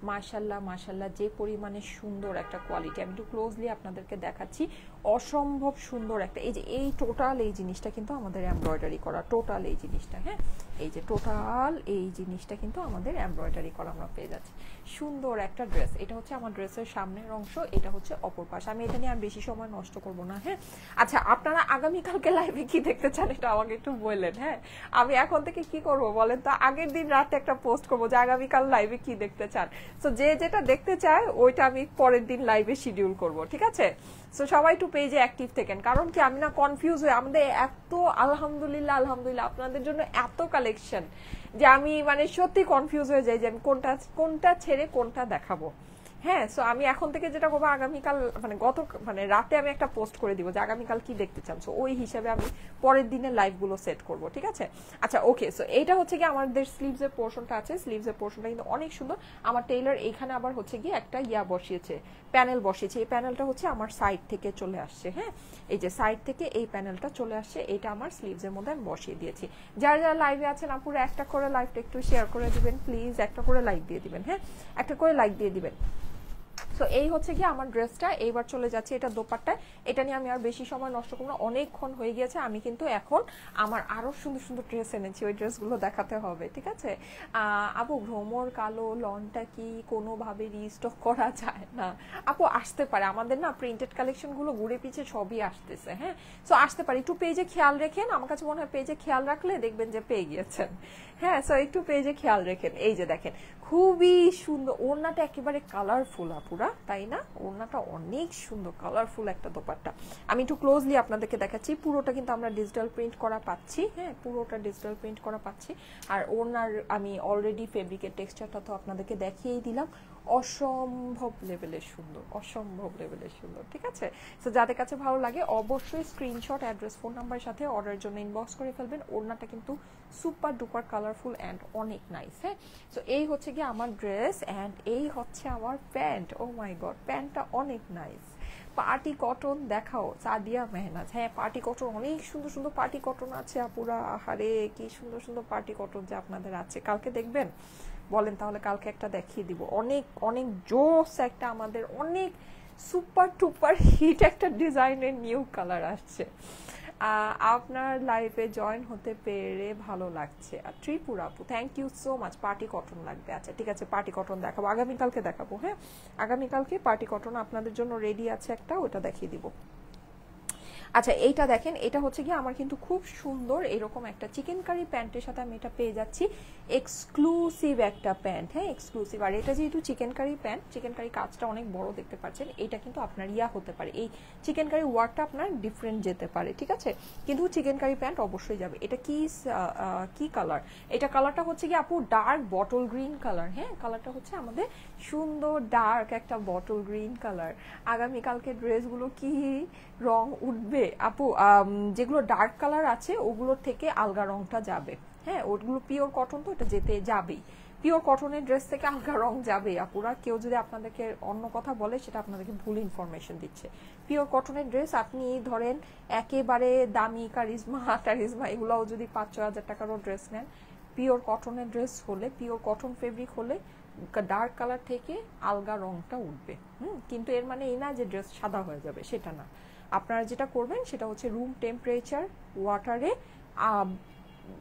Speaker 1: মাশাল্লাহ মাশাল্লাহ, যে পরিমাণে সুন্দর একটা কোয়ালিটি, আমি একটু ক্লোজলি আপনাদেরকে দেখাচ্ছি, অসম্ভব সুন্দর একটা, এই যে এই টোটাল এই জিনিসটা কিন্তু আমাদের এমব্রয়ডারি করা, টোটাল এই জিনিসটা, হ্যাঁ এই যে টোটাল এই জিনিসটা কিন্তু আমাদের এমব্রয়ডারি করা আমরা পেয়ে যাচ্ছি। সুন্দর একটা ড্রেস, এটা হচ্ছে আমার ড্রেসের সামনের অংশ, এটা হচ্ছে অপর পাশ। আমি এটা নিয়ে আর বেশি সময় নষ্ট করব না। হ্যাঁ আচ্ছা, আপনারা আগামীকালকে লাইভে কি দেখতে চান এটা আমাকে একটু বললেন। হ্যাঁ আমি এখন থেকে কি করব বলেন তো, আগের দিন রাতে একটা পোস্ট করবো যে আগামীকাল লাইভে কি দেখতে চান, তো যে যেটা দেখতে চায় ওইটা আমি পরের দিন লাইভে শিডিউল করব, ঠিক আছে। সো সবাই একটু পেজে অ্যাক্টিভ থাকেন, কারণ কি আমি না কনফিউজ হই, আমাদের এত আলহামদুলিল্লাহ আলহামদুলিল্লাহ আপনাদের জন্য এত কালেকশন যে আমি মানে সত্যি কনফিউজ হয়ে যাই যে আমি কোনটা ছেড়ে কোনটা দেখাবো। হ্যাঁ, সো আমি এখন থেকে যেটা করবো, আগামীকাল মানে মানে রাতে আমি একটা পোস্ট করে দিব যে আগামীকাল কি দেখতে চান, সো ওই হিসাবে আমি পরের দিনের লাইভগুলো সেট করব, ঠিক আছে? আচ্ছা ওকে, সো এইটা হচ্ছে কি আমাদের স্লিভসের পোর্শনটা আছে, স্লিভসের পোর্শনটা কিন্তু অনেক সুন্দর। আমার টেইলার এইখানে আবার হচ্ছে কি একটা বসিয়েছে, প্যানেল বসিয়েছে। এই প্যানেলটা হচ্ছে আমার সাইড থেকে চলে আসছে, হ্যাঁ, এই যে সাইড থেকে এই প্যানেলটা চলে আসছে, এটা আমার স্লিভসের মধ্যে আমি বসিয়ে দিয়েছি। যারা যারা লাইভে আছেন আপুরা একটা করে লাইভটা একটু শেয়ার করে দিবেন প্লিজ, একটা করে লাইক দিয়ে দিবেন, হ্যাঁ, একটা করে লাইক দিয়ে দিবেন। সো এই হচ্ছে কি আমার ড্রেসটা। এইবার চলে যাচ্ছে এটা দোপাট্টায়। এটা নিয়ে আমি আর বেশি সময় নষ্ট করবো না, অনেকক্ষণ হয়ে গিয়েছে। আমি কিন্তু এখন আমার আরো সুন্দর সুন্দর ড্রেস এনেছি, ওই ড্রেসগুলো দেখাতে হবে, ঠিক আছে? আপু ভ্রমর কালো লনটা কি কোনোভাবে রিস্টক করা যায় না? আপু আসতে পারে, আমাদের না প্রিন্টেড কালেকশনগুলো ঘুরে পিছে সবই আসতেছে, হ্যাঁ, সো আসতে পারে। একটু পেজে খেয়াল রেখেন, আমার কাছে মনে হয় পেজে খেয়াল রাখলে দেখবেন যে পেয়ে গিয়েছেন, হ্যাঁ, সো একটু পেজে খেয়াল রেখেন। এই যে দেখেন খুবই সুন্দর ওড়নাটা, একেবারে কালারফুল আপুরা, তাই না? ওড়নাটা অনেক সুন্দর কালারফুল একটা দোপাট্টা। আমি একটু ক্লোজলি আপনাদেরকে দেখাচ্ছি, পুরোটা কিন্তু আমরা ডিজিটাল প্রিন্ট করা পাচ্ছি, হ্যাঁ, পুরোটা ডিজিটাল প্রিন্ট করা পাচ্ছি। আর ওড়নার আমি অলরেডি ফেব্রিকের টেক্সচারটা তো আপনাদেরকে দেখিয়েই দিলাম, অসম্ভব লেভেলের সুন্দর, অসম্ভব লেভেলের সুন্দর, ঠিক আছে? সো যাদের কাছে ভালো লাগে অবশ্যই স্ক্রিনশট, অ্যাড্রেস, ফোন নাম্বারের সাথে অর্ডারের জন্য ইনবক্স করে ফেলবেন। ওড়নাটা কিন্তু সুপার ডুপার কালারফুল অ্যান্ড অনেক নাইস, হ্যাঁ। সো এই হচ্ছে কি আমার ড্রেস অ্যান্ড এই হচ্ছে আমার প্যান্ট। ও মাই গড, প্যান্টটা অনেক নাইস। পার্টি কটন দেখাও, সাদিয়া মেহনাজ। হ্যাঁ, পার্টি কটন, অনেক সুন্দর সুন্দর পার্টি কটন আছে আপুরা। আহারে কি সুন্দর সুন্দর পার্টি কটন যে আপনাদের আছে, কালকে দেখবেন? বলেন তাহলে কালকে একটা দেখিয়ে দিব। অনেক অনেক জোস একটা, আমাদের অনেক সুপার টুপার হিট একটা ডিজাইনের নিউ কালার আসছে। আপনার লাইফে জয়েন হতে পেরে ভালো লাগছে। আর ত্রিপুরা আপু, thank you so much. Party cotton লাগবে, আচ্ছা ঠিক আছে, পার্টি কটন দেখাবো, আগামীকালকে দেখাবো, হ্যাঁ, আগামীকালকে পার্টি কটন আপনাদের জন্য রেডি আছে একটা, ওটা দেখিয়ে দিব। আচ্ছা এইটা দেখেন, এটা হচ্ছে কি আমার কিন্তু খুব সুন্দর এরকম একটা চিকেন কারি প্যান্টের সাথে আমি এটা পেয়ে যাচ্ছি, এক্সক্লুসিভ একটা প্যান্ট, হ্যাঁ, এক্সক্লুসিভ। আর এটা যেহেতু chikankari pant, chikankari কাজটা অনেক বড় দেখতে পাচ্ছেন, এটা কিন্তু আপনার হতে পারে, এই চিকেন কারি ওয়ার্কটা আপনার ডিফারেন্ট যেতে পারে, ঠিক আছে, কিন্তু চিকেন কারি প্যান্ট অবশ্যই যাবে। এটা কি কালার? এটা কালারটা হচ্ছে কি আপু ডার্ক বটল গ্রিন কালার, হ্যাঁ, কালারটা হচ্ছে আমাদের সুন্দর ডার্ক একটা বটল গ্রিন কালার। আগামীকালকে ড্রেসগুলো কি রং উঠবে আপু? যেগুলো ডার্ক কালার আছে ওগুলোর থেকে আলগা রংটা যাবে, হ্যাঁ, ওগুলো পিওর কটন তো এটা যেতে যাবেই, পিওর কটনের ড্রেস থেকে আলগা রং যাবে আপুরা। কেউ যদি আপনাদেরকে অন্য কথা বলে সেটা আপনাদেরকে ভুল ইনফরমেশন দিচ্ছে। পিওর কটনের ড্রেস আপনি ধরেন একেবারে দামি কারিজমা এগুলোও যদি 5-6 হাজার টাকারও ড্রেস নেন, পিওর কটনের ড্রেস হলে, পিওর কটন ফেব্রিক হলে ডার্ক কালার থেকে আলগা রংটা উঠবে, কিন্তু এর মানে এই না যে ড্রেস সাদা হয়ে যাবে, সেটা না। আপনারা যেটা করবেন সেটা হচ্ছে রুম টেম্পারেচার ওয়াটারে,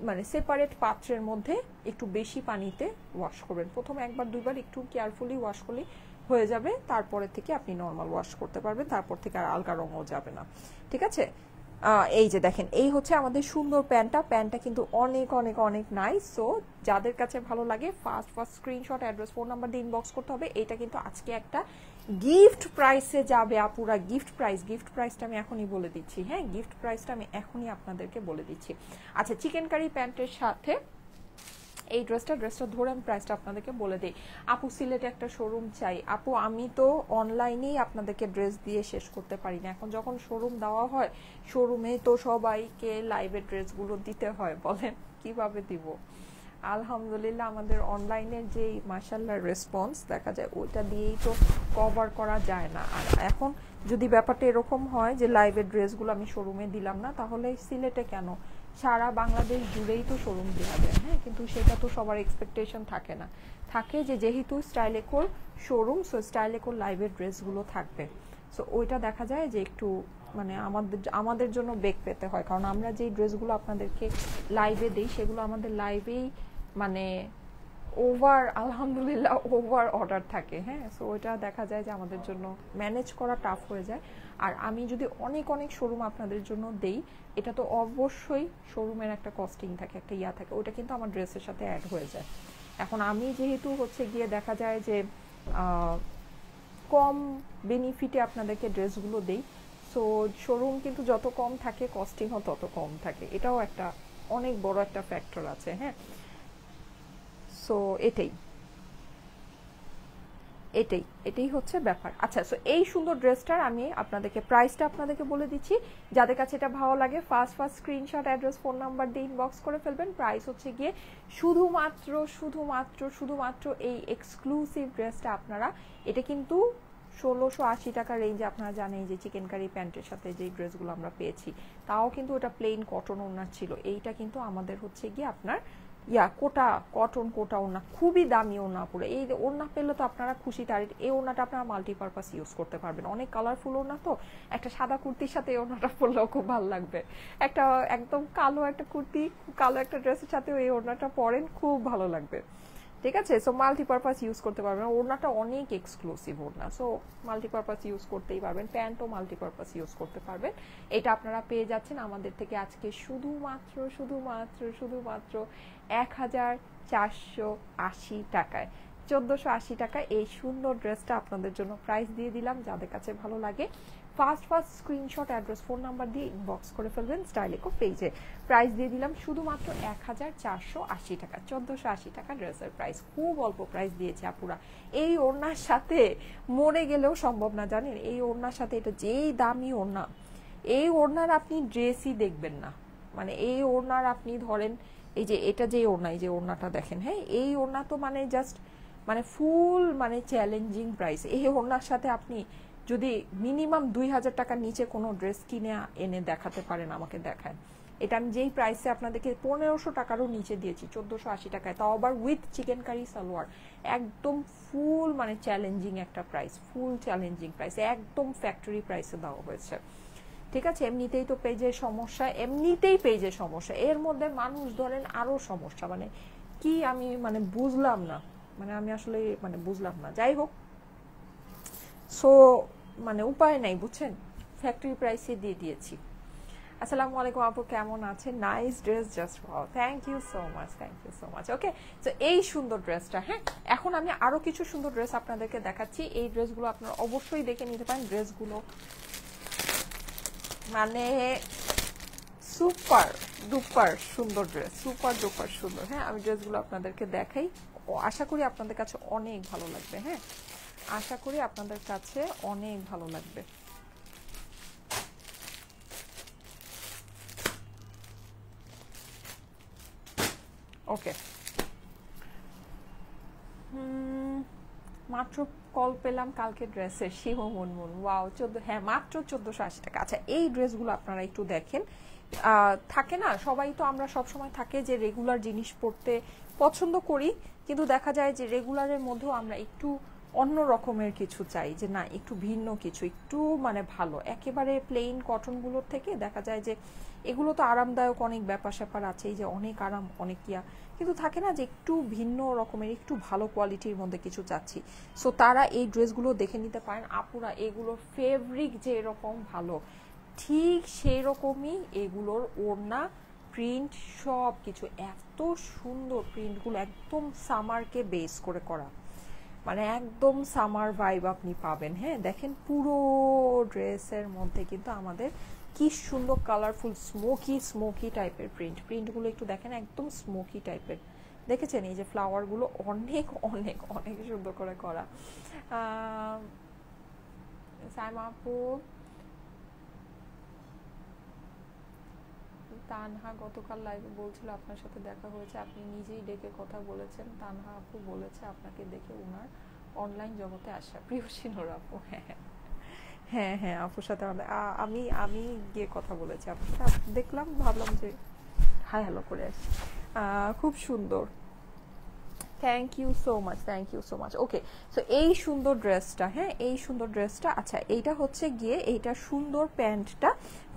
Speaker 1: মানে সেপারেট পাত্রের মধ্যে একটু বেশি পানিতে ওয়াশ করবেন। প্রথম 1-2 বার একটু কেয়ারফুলি ওয়াশ করলে হয়ে যাবে, তারপরে থেকে আপনি নর্মাল ওয়াশ করতে পারবেন, তারপর থেকে আর আলগা রঙও যাবে না, ঠিক আছে? এই যে দেখেন, এই হচ্ছে আমাদের সুন্দর প্যান্টটা কিন্তু অনেক অনেক অনেক নাইস। সো যাদের কাছে ভালো লাগে first screenshot, address, phone number দিয়ে ইনবক্স করতে হবে। এটা কিন্তু আজকে একটা গিফট প্রাইসে যাবে আপুরা, গিফট প্রাইসটা আমি এখনই বলে দিচ্ছি, হ্যাঁ, গিফট প্রাইসটা আমি এখনই আপনাদেরকে বলে দিচ্ছি। আচ্ছা, চিকেন কারি প্যান্টের সাথে এই ড্রেসটা ধরে আমি প্রাইসটা আপনাদেরকে বলে দিই। আপু সিলেটে একটা শোরুম চাই। আপু আমি তো অনলাইনেই আপনাদেরকে ড্রেস দিয়ে শেষ করতে পারি না, এখন যখন শোরুম দেওয়া হয়, শোরুমে তো সবাইকে লাইভে ড্রেসগুলো দিতে হয়, বলেন কিভাবে দিব? আলহামদুলিল্লাহ আমাদের অনলাইনের যেই মাশাআল্লাহ রেসপন্স দেখা যায়, ওইটা দিয়েই তো কভার করা যায় না। আর এখন যদি ব্যাপারটা এরকম হয় যে লাইভের ড্রেসগুলো আমি শোরুমে দিলাম না, তাহলে সিলেটে কেন, সারা বাংলাদেশ জুড়েই তো শোরুম দেওয়া যায়, হ্যাঁ, কিন্তু সেটা তো সবার এক্সপেকটেশন থাকে না, থাকে যে যেহেতু স্টাইলেকোর শোরুম, সো স্টাইলেকোর লাইভের ড্রেসগুলো থাকবে। সো ওইটা দেখা যায় যে একটু মানে আমাদের জন্য বেগ পেতে হয়, কারণ আমরা যেই ড্রেসগুলো আপনাদেরকে লাইভে দিই সেগুলো আমাদের লাইভেই মানে আলহামদুলিল্লাহ ওভার অর্ডার থাকে, হ্যাঁ, সো ওইটা দেখা যায় যে আমাদের জন্য ম্যানেজ করা টাফ হয়ে যায়। আর আমি যদি অনেক অনেক শোরুম আপনাদের জন্য দেই, এটা তো অবশ্যই শোরুমের একটা কস্টিং থাকে, একটা থাকে, ওটা কিন্তু আমার ড্রেসের সাথে অ্যাড হয়ে যায়। এখন আমি যেহেতু হচ্ছে গিয়ে দেখা যায় যে কম বেনিফিটে আপনাদেরকে ড্রেসগুলো দেই, সো শোরুম কিন্তু যত কম থাকে কস্টিংও তত কম থাকে, এটাও একটা অনেক বড় একটা ফ্যাক্টর আছে, হ্যাঁ, সো এটাই। এটাই হচ্ছে ব্যাপার। আচ্ছা, সো এই সুন্দর ড্রেসটার আমি আপনাদেরকে প্রাইসটা আপনাদেরকে বলে দিচ্ছি। যাদের কাছে এটা ভালো লাগে first screenshot, address, phone number দিয়ে ইনবক্স করে ফেলবেন। প্রাইস হচ্ছে গিয়ে শুধুমাত্র এই এক্সক্লুসিভ ড্রেসটা আপনারা, এটা কিন্তু 1680 টাকা রেঞ্জে। আপনারা জানেন যে চিকেন কারি প্যান্টের সাথে যে ড্রেসগুলো আমরা পেয়েছি, তাও কিন্তু ওটা প্লেন কটন ওড়না ছিল। এইটা কিন্তু আমাদের হচ্ছে গিয়ে আপনার কটন কোটা ওড়না, খুবই দামি ওড়না পুরো। এই ওড়না পেলে তো আপনারা খুশি। তার এই ওড়নাটা আপনারা মাল্টিপারপাস ইউজ করতে পারবেন। অনেক কালারফুল ওড়না, তো একটা সাদা কুর্তির সাথে এই ওড়নাটা পরলেও খুব ভালো লাগবে। একটা একদম কালো একটা কুর্তি, কালো একটা ড্রেসের সাথে এই ওড়নাটা পরেন, খুব ভালো লাগবে। ঠিক আছে, সো মাল্টিপারপাস ইউজ করতে পারবেন। ওড়নাটা অনেক এক্সক্লুসিভ ওড়না, সো মাল্টিপারপাস ইউজ করতেই পারবেন। প্যান্টও মাল্টিপারপাস ইউজ করতে পারবেন। এটা আপনারা পেয়ে যাচ্ছেন আমাদের থেকে আজকে শুধুমাত্র 1480 টাকায়। 1480 টাকায় এই সুন্দর ড্রেসটা আপনাদের জন্য প্রাইস দিয়ে দিলাম। যাদের কাছে ভালো লাগে first screenshot, address, phone number দিয়ে ইনবক্স করে ফেলবেন স্টাইলিকো পেজে। প্রাইস দিয়ে দিলাম শুধুমাত্র 1480 টাকা। 1480 টাকা ড্রেসের প্রাইস, খুব অল্প প্রাইস দিয়েছে আপুরা। এই ওড়নার সাথে মরে গেলেও সম্ভব না, জানেন? এই ওড়নার সাথে, এটা যেই দামি ওড়না, এই ওড়নার আপনি ড্রেসই দেখবেন না। মানে এই ওড়নার আপনি ধরেন, এই যে এটা যে ওড়না, এই যে ওড়নাটা দেখেন, হ্যাঁ, এই ওড়না তো মানে জাস্ট মানে ফুল মানে চ্যালেঞ্জিং প্রাইস। এই ওড়নার সাথে আপনি যদি মিনিমাম 2000 টাকার নিচে কোনো ড্রেস কিনে এনে দেখাতে পারেন, আমাকে দেখান। এটা আমি যেই প্রাইসে আপনাদেরকে 1500 টাকারও নিচে দিয়েছি, 1480 টাকায়, তাও আবার উইথ চিকেন কারি সালোয়ার। একদম ফুল মানে চ্যালেঞ্জিং একটা প্রাইস, ফুল চ্যালেঞ্জিং প্রাইস, একদম ফ্যাক্টরি প্রাইসে দেওয়া হয়েছে। ঠিক আছে, এমনিতেই তো পেজে সমস্যা, এর মধ্যে মানুষ ধরেন আরো সমস্যা। মানে কি আমি মানে বুঝলাম না, মানে আমি আসলে মানে বুঝলাম না। যাই হোক, সো মানে উপায় নাই, বুঝছেন, ফ্যাক্টরি প্রাইসে দিয়ে দিয়েছি। আসসালামু আলাইকুম আপু, কেমন আছেন? Nice dress, just wow, thank you so much. Okay, তো এই সুন্দর ড্রেসটা, হ্যাঁ, এখন আমি আরো কিছু সুন্দর ড্রেস আপনাদেরকে দেখাচ্ছি। এই ড্রেসগুলো আপনারা অবশ্যই দেখে নিতে পারেন। ড্রেসগুলো মানে সুপার ডুপার সুন্দর ড্রেস, সুপার ডুপার সুন্দর। হ্যাঁ, আমি ড্রেসগুলো আপনাদেরকে দেখাই, আশা করি আপনাদের কাছে অনেক ভালো লাগবে। হ্যাঁ, আশা করি আপনাদের কাছে অনেক ভালো লাগবে। ওকে, মাত্র কল পেলাম কালকে ড্রেসের, শিহ মুনমুন, ওয়াও, হ্যাঁ মাত্র 1480 টাকা। আচ্ছা, এই ড্রেসগুলো আপনারা একটু দেখেন। থাকে না, সবাই তো আমরা সব সময় থাকে যে রেগুলার জিনিস পরতে পছন্দ করি, কিন্তু দেখা যায় যে রেগুলারের মধ্যেও আমরা একটু অন্য রকমের কিছু চাই, যে না একটু ভিন্ন কিছু, একটু মানে ভালো। একেবারে প্লেন কটনগুলোর থেকে দেখা যায় যে এগুলো তো আরামদায়ক, অনেক ব্যাপার স্যাপার আছে, এই যে অনেক আরাম, অনেক ইয়া, কিন্তু থাকে না যে একটু ভিন্ন রকমের, একটু ভালো কোয়ালিটির মধ্যে কিছু চাচ্ছি। সো তারা এই ড্রেসগুলো দেখে নিতে পারেন আপুরা। এগুলোর ফেব্রিক যে এরকম ভালো, ঠিক সেই রকমই এগুলোর ওড়না, প্রিন্ট, সব কিছু এত সুন্দর। প্রিন্টগুলো একদম সামারকে বেস করে করা, মানে একদম সামার ভাইব আপনি পাবেন। হ্যাঁ, দেখেন পুরো ড্রেসের মধ্যে কিন্তু আমাদের কি সুন্দর কালারফুল স্মোকি টাইপের প্রিন্টগুলো একটু দেখেন, একদম স্মোকি টাইপের। দেখেছেন এই যে ফ্লাওয়ারগুলো অনেক অনেক অনেক সুন্দর করে করা। সাইমা আপু, তানহা গতকাল লাইভে বলছিল আপনার সাথে দেখা হয়েছে, আপনি নিজেই ডেকে কথা বলেছেন। তানহা আপু বলেছে আপনাকে দেখে উনার অনলাইন জগতে আসা। প্রিয় সিনুর আপু, হ্যাঁ হ্যাঁ, আপুর সাথে আমি গিয়ে কথা বলেছি আপনার সাথে, দেখলাম, ভাবলাম যে হাই হ্যালো করে আসি। খুব সুন্দর, thank you so much. Okay, so এই সুন্দর ড্রেসটা, হ্যাঁ এই সুন্দর ড্রেসটা, আচ্ছা এইটা হচ্ছে গিয়ে এইটা সুন্দর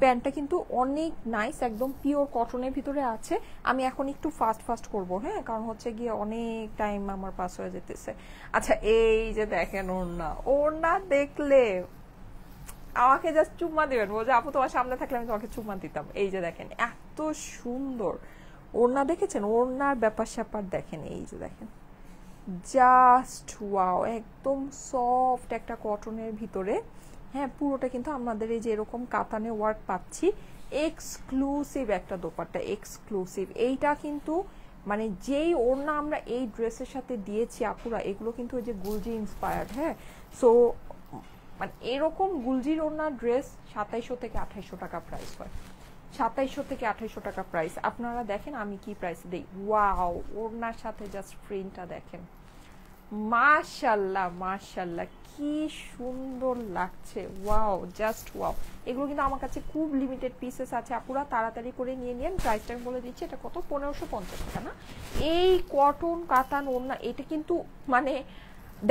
Speaker 1: প্যান্টটা কিন্তু অনেক নাইস, একদম পিওর কটনের ভিতরে আছে। আমি এখন একটু ফাস্ট করব, হ্যাঁ, কারণ হচ্ছে গিয়ে অনেক টাইম আমার পাস হয়ে যেতেছে। আচ্ছা, এই যে দেখেন ওড়না দেখলে আমাকে জাস্ট চুম্মা দিবেন, বলছে আপু তোমার সামনে থাকলে আমি তোমাকে চুম্মা দিতাম। এই যে দেখেন এত সুন্দর ওড়না, দেখেছেন ওড়নার ব্যাপার স্যাপার দেখেন, এই যে দেখেন জাস্ট ওয়াও, একদম সফট একটা কটনের ভিতরে। হ্যাঁ, পুরোটা কিন্তু আমাদের এই যে এরকম কাতানে ওয়ার্ক পাচ্ছি। এক্সক্লুসিভ একটা দোপাট্টা, এক্সক্লুসিভ। এইটা কিন্তু মানে যেই ওড়না আমরা এই ড্রেসের সাথে দিয়েছি আপুরা, এগুলো কিন্তু ওই যে গুলজি ইন্সপায়ার্ড। হ্যাঁ, সো মানে এরকম গুলজির ওড়নার ড্রেস 2700 থেকে 2800 টাকা প্রাইস হয়, 2700 থেকে 2800 টাকা প্রাইস। আপনারা দেখেন আমি কি প্রাইস দিই। ওয়াও, ওড়নার সাথে জাস্ট প্রিন্টটা দেখেন, মাশাল্লাহ মাশাল্লাহ, কি সুন্দর লাগছে। Wow, just wow. এগুলো কিন্তু আমার কাছে খুব লিমিটেড পিসেস আছে আপুরা, তাড়াতাড়ি করে নিয়ে নিন। প্রাইসটা আমি বলে দিচ্ছি, এটা কত, 1550 টাকা না। এই কটন কাতান ওড়না, এটা কিন্তু মানে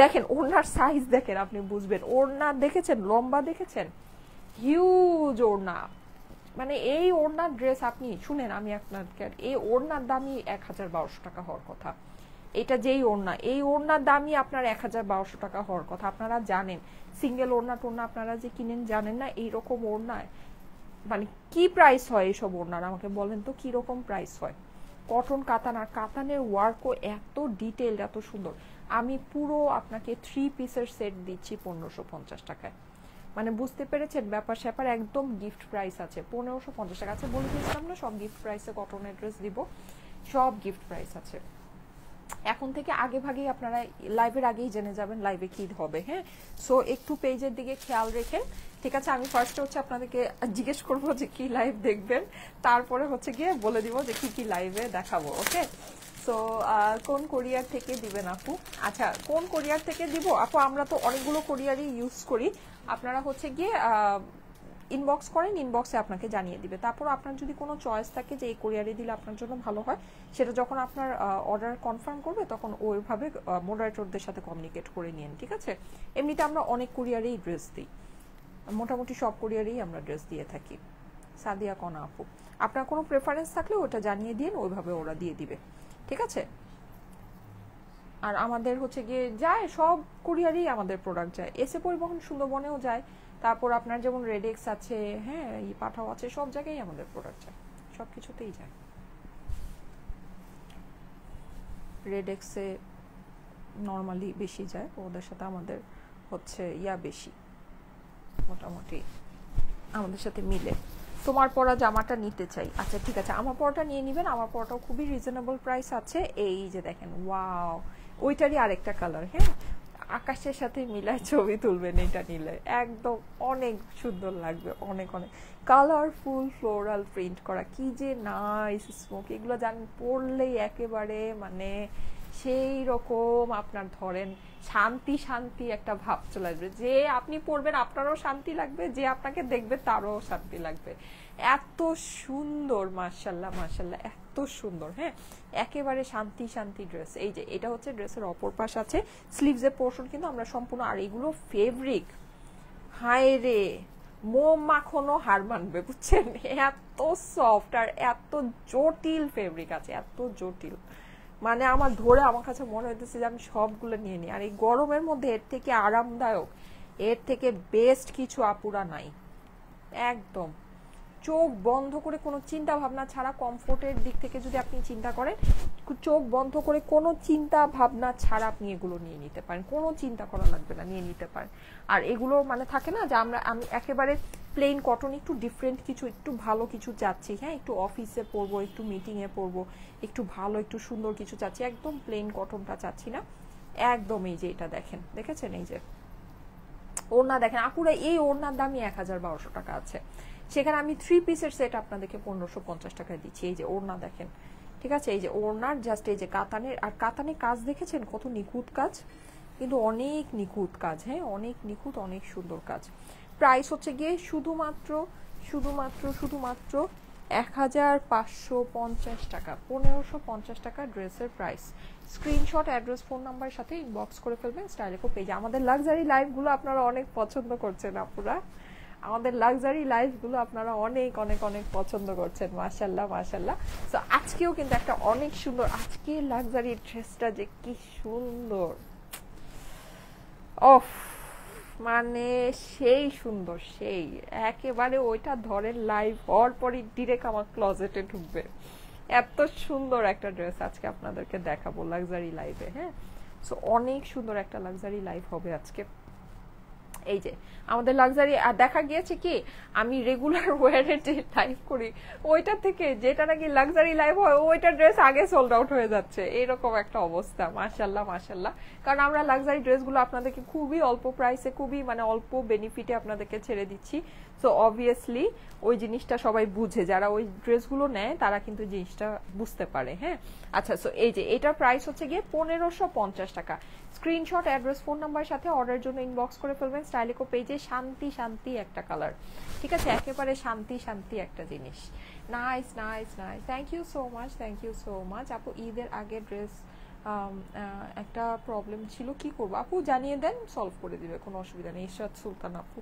Speaker 1: দেখেন ওড়নার সাইজ দেখেন, আপনি বুঝবেন। ওড়না দেখেছেন, লম্বা দেখেছেন, হিউজ ওড়না। মানে এই ওড়নার ড্রেস আপনি শুনেন, আমি আপনাকে, এই ওড়নার দামই 1012 টাকা হওয়ার কথা। এটা যেই ওড়না, এই ওড়নার দামই আপনার 1012 টাকা হওয়ার কথা। আপনারা জানেন সিঙ্গেল ওড়না টোড়না আপনারা যে কিনেন, জানেন না এইরকম ওড়নায় মানে কি প্রাইস হয় এইসব ওড়নার, আমাকে বলেন তো কি রকম প্রাইস হয়। কটন কাতান, আর কাতানের ওয়ার্কও এত ডিটেইলড, এত সুন্দর। আমি পুরো আপনাকে 3 পিসের সেট দিচ্ছি 1550 টাকায়। মানে বুঝতে পেরেছেন ব্যাপার স্যাপার, একদম গিফট প্রাইস আছে 1550 টাকা আছে। বলে দিয়েছিলাম না সব গিফট প্রাইসে কটনের ড্রেস দিব, সব গিফট প্রাইস আছে। এখন থেকে আগে ভাগেই আপনারা লাইভের আগেই জেনে যাবেন লাইভে কি হবে। হ্যাঁ, সো একটু পেজের দিকে খেয়াল রেখেন, ঠিক আছে। আমি ফার্স্টে হচ্ছে আপনাদেরকে জিজ্ঞেস করবো যে কি লাইভ দেখবেন, তারপরে হচ্ছে গিয়ে বলে দিব যে কি কি লাইভে দেখাবো। ওকে, সো কোন কোরিয়ার থেকে দিবেন আপু? আচ্ছা, কোন কোরিয়ার থেকে দিব আপু? আমরা তো অনেকগুলো কোরিয়ারই ইউজ করি। আপনারা হচ্ছে গিয়ে ইনবক্স করেন, ইনবক্সে আপনাকে জানিয়ে দিবে। তারপর আপনার যদি কোনো চয়েস থাকে যে এই কোরিয়ারে দিলে আপনার জন্য ভালো হয়, সেটা যখন আপনার অর্ডার কনফার্ম করবে তখন ওইভাবে মডারেটরদের সাথে কমিউনিকেট করে নিন, ঠিক আছে। এমনিতে আমরা অনেক কোরিয়ারেই ড্রেস দিই, মোটামুটি সব কোরিয়ারেই আমরা ড্রেস দিয়ে থাকি। সাদিয়া কনা আপু, আপনার কোনো প্রেফারেন্স থাকলে ওটা জানিয়ে দিন, ওইভাবে ওরা দিয়ে দিবে, ঠিক আছে। আর আমাদের হচ্ছে গিয়ে যায় সব কুরিয়ারই আমাদের প্রোডাক্ট যায়, এসে পরিবহন সুন্দরবনেও যায়, তারপর আপনার যেমন রেডেক্স আছে, হ্যাঁ এই পাঠাও আছে, সব জায়গায় আমাদের প্রোডাক্ট যায়, সব কিছুতেই যায়। রেডেক্সে নর্মালি বেশি যায়, ওদের সাথে আমাদের হচ্ছে ইয়া বেশি, মোটামুটি আমাদের সাথে মিলে। তোমার পরা জামাটা নিতে চাই, আচ্ছা ঠিক আছে, আমার পরাটা নিয়ে নেবেন। আমার পরাটাও খুবই রিজনেবল প্রাইস আছে। এই যে দেখেন, ওয়াও, ওইটারই আরেকটা কালার। হ্যাঁ, আকাশের সাথে মিলায় ছবি তুলবেন এটা নিলে, একদম অনেক সুন্দর লাগবে, অনেক অনেক কালারফুল ফ্লোরাল প্রিন্ট করা, কি যে নাইস স্মোক। এগুলো জানেন পরলেই একেবারে মানে সেই রকম আপনার ধরেন শান্তি শান্তি একটা ভাব চলে আসবে, যে আপনি পড়বেন আপনারও শান্তি লাগবে, যে আপনাকে দেখবে তারও শান্তি লাগবে। এত সুন্দর, মাশাল্লাহ মাশাল্লাহ, এত সুন্দর। হ্যাঁ, একেবারে শান্তি শান্তি ড্রেস। এই যে এটা হচ্ছে ড্রেসের অপর পাশ আছে, স্লিভসের পোর্শন কিন্তু আমরা সম্পূর্ণ, আর এগুলো ফেব্রিক হায় রে মোম মাখনও হার মানবে, বুঝছেন, এত সফট আর এত জটিল ফেব্রিক আছে, এত জটিল। মানে আমার ধরে আমার কাছে মনে হইতেছে যে আমি সবগুলো নিয়ে নিই। আর এই গরমের মধ্যে এর থেকে আরামদায়ক, এর থেকে বেস্ট কিছু আপুরা নাই, একদম চোখ বন্ধ করে কোনো চিন্তা ভাবনা ছাড়া, কমফোর্টের দিক থেকে যদি আপনি চিন্তা করেন, চোখ বন্ধ করে কোনো চিন্তা ভাবনা ছাড়া আপনি এগুলো নিয়ে নিতে পারেন, কোনো চিন্তা করা লাগবে না, নিয়ে নিতে পারেন। আর এগুলো মানে থাকে না যে আমি একেবারে প্লেন কটন, একটু ডিফারেন্ট কিছু, একটু ভালো কিছু চাচ্ছি, হ্যাঁ একটু অফিসে পরবো, একটু মিটিংয়ে পরবো, একটু ভালো একটু সুন্দর কিছু চাচ্ছি, একদম প্লেন কটনটা চাচ্ছি না একদম। এই যে এটা দেখেন, দেখেছেন এই যে ওড়না দেখেন আপুরা, এই ওড়নার দামই 1012 টাকা আছে, সেখানে আমি 3 পিসের সেট আপনাদেরকে 1550 টাকায় দিচ্ছি। এই যে ওড়না দেখেন, ঠিক আছে, এই যে ওড়নার জাস্ট এই যে কাতানের, আর কাতানের কাজ দেখেছেন কত নিখুঁত কাজ, কিন্তু অনেক নিখুঁত কাজ, হ্যাঁ অনেক নিখুঁত, অনেক সুন্দর কাজ। প্রাইস হচ্ছে গিয়ে শুধুমাত্র শুধুমাত্র শুধুমাত্র 1550 টাকা, 1550 টাকা ড্রেসের প্রাইস। স্ক্রিনশট, অ্যাড্রেস, ফোন নাম্বারের সাথে ইনবক্স করে ফেলবেন স্টাইলেকো পেজে। আমাদের লাক্সারি লাইভগুলো আপনারা অনেক পছন্দ করছেন আপুরা, আমাদের লাক্সারি লাইফগুলো আপনারা অনেক অনেক অনেক পছন্দ করছেন, মাশাল্লাহ মাশাল্লাহ। তো আজকেও কিন্তু একটা অনেক সুন্দর, আজকের লাক্সারি ড্রেসটা যে কি সুন্দর, অফ মানে সেই সুন্দর, সেই একেবারে ওইটা ধরেন লাইভ হওয়ার পরই ডিরেক্ট আমার ক্লজেটে ঢুকবে, এত সুন্দর একটা ড্রেস আজকে আপনাদেরকে দেখাবো লাক্সারি লাইভে। হ্যাঁ, সো অনেক সুন্দর একটা লাক্সারি লাইভ হবে আজকে। এই যে আমাদের লাক্সারি, আর দেখা গিয়েছে কি আমি রেগুলার ওয়ারে যে লাইভ করি ওইটা থেকে যেটা নাকি লাক্সারি লাইভ হয় ওইটা ড্রেস আগে সোল্ড আউট হয়ে যাচ্ছে, এরকম একটা অবস্থা। মাশাল্লাহ মাশাল্লাহ, কারণ আমরা লাক্সারি ড্রেসগুলো আপনাদেরকে খুবই অল্প প্রাইসে, খুবই মানে অল্প বেনিফিটে আপনাদেরকে ছেড়ে দিচ্ছি। সো অবভিয়াসলি ওই জিনিসটা সবাই বুঝে, যারা ওই ড্রেসগুলো নেয় তারা কিন্তু জিনিসটা বুঝতে পারে। হ্যাঁ আচ্ছা, সো এই যে এটার প্রাইস হচ্ছে গিয়ে 1550 টাকা। স্ক্রিনশট, অ্যাড্রেস, ফোন নাম্বার সাথে অর্ডারের জন্য ইনবক্স করে ফেলবেন স্টাইলিকো পেজে। শান্তি শান্তি একটা কালার, ঠিক আছে, একেবারে শান্তি শান্তি একটা জিনিস। Nice nice nice, thank you so much, thank you so much আপু। ঈদের আগে ড্রেস একটা প্রবলেম ছিল, কি করবো আপু জানিয়ে দেন, সলভ করে দিবে, কোনো অসুবিধা নেই। ইরশাদ সুলতান আপু,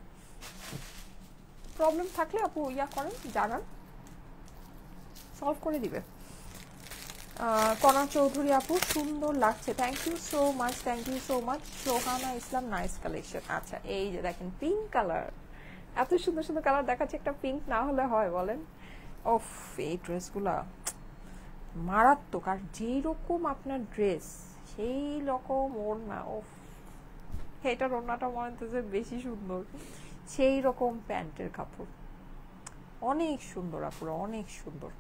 Speaker 1: প্রবলেম থাকলে আপু ইয়া করেন, জানান, সলভ করে দিবে। কণা চৌধুরী আপু, সুন্দর লাগছে, thank you so much, thank you so much. Sohana Islam, nice collection. আচ্ছা এই যে দেখেন পিঙ্ক কালার, এত সুন্দর সুন্দর কালার দেখাচ্ছে, একটা পিঙ্ক না হলে হয় বলেন? ওফ, এই ড্রেসগুলা মারাত্মক, আর যেই রকম আপনার ড্রেস সেই রকম ওড়না। ওফ, এটার ওড়নাটা মনে হচ্ছে বেশি সুন্দর, সেই রকম প্যান্টের কাপড়, অনেক সুন্দর আপুরা, অনেক সুন্দর,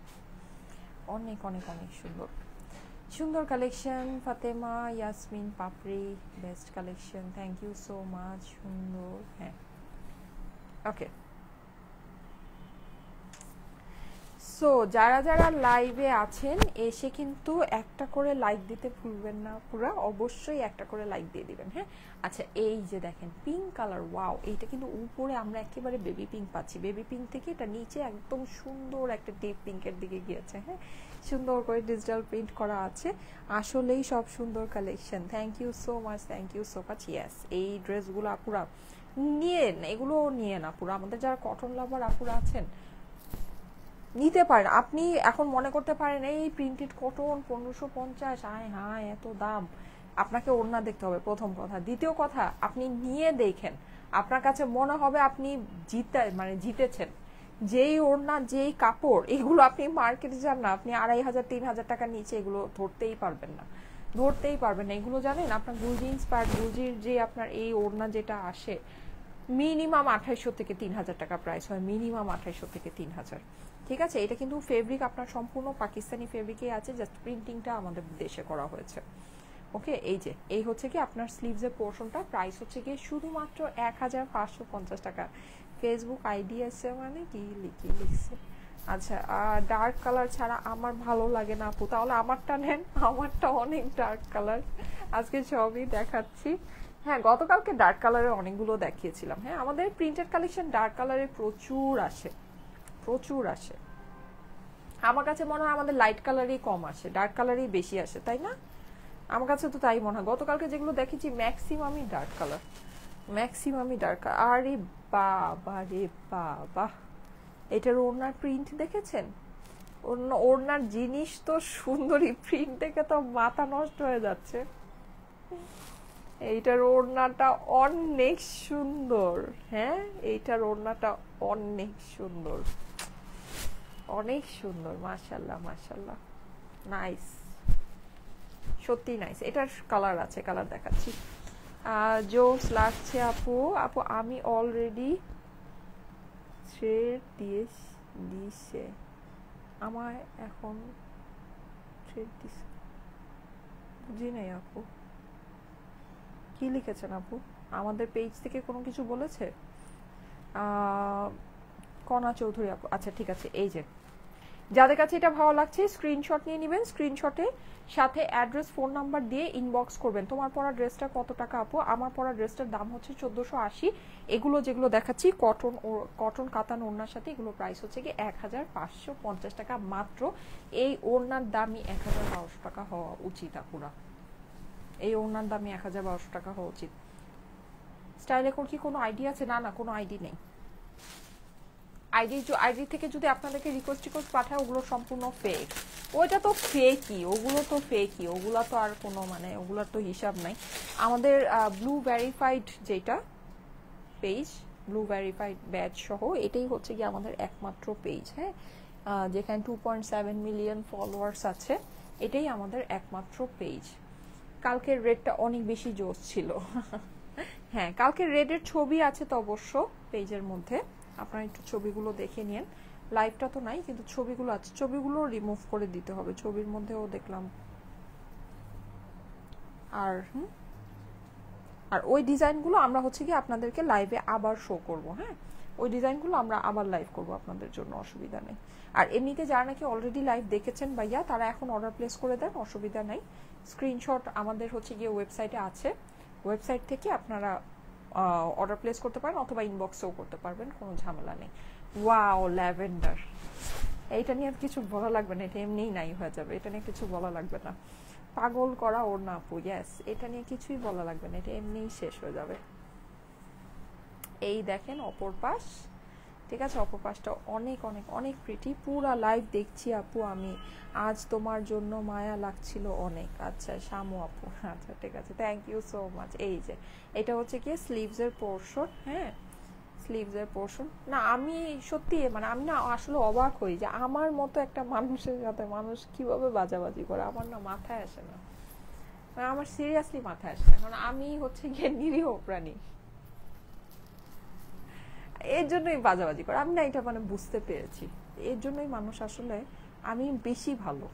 Speaker 1: অনেক অনেক অনেক সুন্দর সুন্দর collection. Fatema Yasmin Papri, best collection, thank you so much, সুন্দর। হ্যাঁ ওকে, সো যারা যারা লাইভে আছেন এসে কিন্তু একটা করে লাইক দিতে ভুলবেন না, পুরা অবশ্যই একটা করে লাইক দিয়ে দিবেন। হ্যাঁ আচ্ছা, এই যে দেখেন পিঙ্ক কালার, ওয়াও, এইটা কিন্তু উপরে আমরা একেবারে বেবি পিঙ্ক পাচ্ছি, বেবি পিঙ্ক থেকে এটা নিচে একদম সুন্দর একটা ডিপ পিঙ্কের দিকে গিয়েছে। হ্যাঁ, সুন্দর করে ডিজিটাল প্রিন্ট করা আছে, আসলেই সব সুন্দর collection. Thank you so much, thank you so much. Yes, এই ড্রেসগুলো আপুরা নিয়েন, এগুলো নিয়েন আপুরা, আমাদের যারা কটন লাভার আপুরা আছেন নিতে পারেন। আপনি এখন মনে করতে পারেন এই প্রিন্টেড কটন 1550, আয় হায় এত দাম, আপনাকে ওড়না দেখতে হবে প্রথম কথা। দ্বিতীয় কথা, আপনি নিয়ে দেখেন, আপনার কাছে মনে হবে আপনি জিতেছেন। যেই ওড়না যেই কাপড়, এগুলো আপনি মার্কেটে যান না, আপনি 2500-3000 টাকার নিচে এগুলো ধরতেই পারবেন না, ধরতেই পারবেন না। এগুলো জানেন আপনার গুলজি ইন্সপায়ার্ড, গুলজির যে আপনার এই ওড়না যেটা আসে মিনিমাম 2800 থেকে 3000 টাকা প্রাইস হয়, মিনিমাম 2800 থেকে 3000। ঠিক আছে, এটা কিন্তু ফেব্রিক আপনার সম্পূর্ণ পাকিস্তানি ফেব্রিকে আছে, জাস্ট প্রিন্টিংটা আমাদের দেশে করা হয়েছে। ওকে, এই যে এই হচ্ছে কি আপনার স্লিভসের পোর্শনটা, প্রাইস হচ্ছে কি শুধুমাত্র 1550 টাকা। ফেসবুক আইডি আছে মানে কি লিখছে? আচ্ছা, ডার্ক কালার ছাড়া আমার ভালো লাগে না আপু, তাহলে আমারটা নেন, আমারটা অনেক ডার্ক কালার, আজকে সবই দেখাচ্ছি। হ্যাঁ, গতকালকে ডার্ক কালারের অনেকগুলো দেখিয়েছিলাম। হ্যাঁ, আমাদের প্রিন্টেড কালেকশন ডার্ক কালারে প্রচুর আসে, প্রচুর আসে। আমার কাছে মনে হয় আমাদের লাইট কালারই কম আসে, ডার্ক কালারই বেশি আসে, তাই না? আমার কাছে তো তাই মনে হয়, গতকালকে যেগুলো দেখেছি ম্যাক্সিমামই ডার্ক কালার, ম্যাক্সিমামই ডার্ক। আরে বাবা রে বাবা, এটার ওড়নার প্রিন্ট দেখেছেন? ওড়নার জিনিস তো সুন্দরী, প্রিন্ট দেখে তো মাথা নষ্ট হয়ে যাচ্ছে। এইটার ওড়নাটা অনেক সুন্দর। হ্যাঁ, এইটার ওড়নাটা অনেক সুন্দর, অনেক সুন্দর, মাশাল্লাহ মাশাল্লাহ, নাইস, সত্যি নাইস। এটার কালার আছে, কালার দেখাচ্ছি। জোস লাগছে আপু। আপু আমি অলরেডি থ্রেড দিছে, আমায় এখন থ্রেড দিছে, বুঝি নাই আপু কি লিখেছেন আপু, আমাদের পেজ থেকে কোনো কিছু বলেছে? কণা চৌধুরী আপু, আচ্ছা ঠিক আছে। এই যে যাদের কাছে এটা ভালো লাগছে স্ক্রিনশট নিয়ে নেবেন, স্ক্রিনশটে সাথে অ্যাড্রেস ফোন নাম্বার দিয়ে ইনবক্স করবেন। তোমার পরা ড্রেসটা কত টাকা আপু? আমার পরা ড্রেসটার দাম হচ্ছে 1480। এগুলো যেগুলো দেখাচ্ছি কটন কাতান ওড়নার সাথে, এগুলো প্রাইস হচ্ছে কি 1550 টাকা মাত্র। এই ওড়নার দামই 1012 টাকা হওয়া উচিত আপুরা, এই ওড়নার দামই 1012 টাকা হওয়া উচিত। স্টাইলেকোর কি কোনো আইডি আছে? না না, কোনো আইডি নেই। আইডি থেকে যদি আপনাদেরকে রিকোয়েস্ট পাঠায়, ওগুলো সম্পূর্ণ ফেক। ওইটা তো ফেকই, ওগুলো তো ফেকই, ওগুলো তো আর কোনো মানে ওগুলোর তো হিসাব নাই। আমাদের ব্লু ভেরিফাইড যেটা পেজ, ব্লু ভেরিফাইড ব্যাচ সহ, এটাই হচ্ছে কি আমাদের একমাত্র পেজ। হ্যাঁ, যেখানে 2.7 মিলিয়ন ফলোয়ার্স আছে, এটাই আমাদের একমাত্র পেজ। কালকের রেটটা অনেক বেশি জোশ ছিল। হ্যাঁ, কালকে রেডের ছবি আছে তো অবশ্য পেজের মধ্যে, আপনারা একটু ছবিগুলো দেখে নিন। লাইভটা তো নাই, কিন্তু ছবিগুলো আছে, ছবিগুলো রিমুভ করে দিতে হবে, ছবির মধ্যেও দেখলাম। আর আর ওই ডিজাইনগুলো আমরা হচ্ছে কি আপনাদেরকে লাইভে আবার শো করব। হ্যাঁ, ওই ডিজাইনগুলো আমরা আবার লাইভ করব, আপনাদের জন্য অসুবিধা নেই। আর এমনিতে যারা নাকি অলরেডি লাইভ দেখেছেন ভাইয়া, তারা এখন অর্ডার প্লেস করে দেন, অসুবিধা নেই। স্ক্রিনশট আমাদের হচ্ছে গিয়ে ওয়েবসাইটে আছে, ওয়েবসাইট থেকে আপনারা অর্ডার প্লেস করতে পারেন, অথবা ইনবক্সেও করতে পারবেন, কোনো ঝামেলা নেই। ওয়াও, ল্যাভেন্ডার, এইটা নিয়ে আর কিছু বলা লাগবে না, এটা এমনিই নাই হয়ে যাবে, এটা নিয়ে কিছু বলা লাগবে না। পাগল করা ওর না আপু, ইয়েস, এটা নিয়ে কিছুই বলা লাগবে না, এটা এমনিই শেষ হয়ে যাবে। এই দেখেন অপর পাশ, ঠিক আছে, অপর পাশটা অনেক অনেক অনেক প্রিটি। পুরা লাইভ দেখছি আপু আমি, আজ তোমার জন্য মায়া লাগছিল অনেক। আচ্ছা শামু আপু, আচ্ছা ঠিক আছে, থ্যাংক ইউ সো মাচ। এই যে এটা হচ্ছে কি স্লিভসের পোর্শন, হ্যাঁ স্লিভসের পোর্শন। না আমি সত্যি মানে আমি না আসলে অবাক হই যে আমার মতো একটা মানুষের সাথে মানুষ কিভাবে বাজাবাজি করে, আমার না মাথায় আসে না, মানে আমার সিরিয়াসলি মাথায় আসে না, কারণ আমি হচ্ছে গিয়ে নিরীহ প্রাণী, এর জন্যই বাজাবাজি করে। আমি না এটা মানে বুঝতে পেরেছি, এর জন্যই মানুষ আসলে, আমি বেশি ভালো,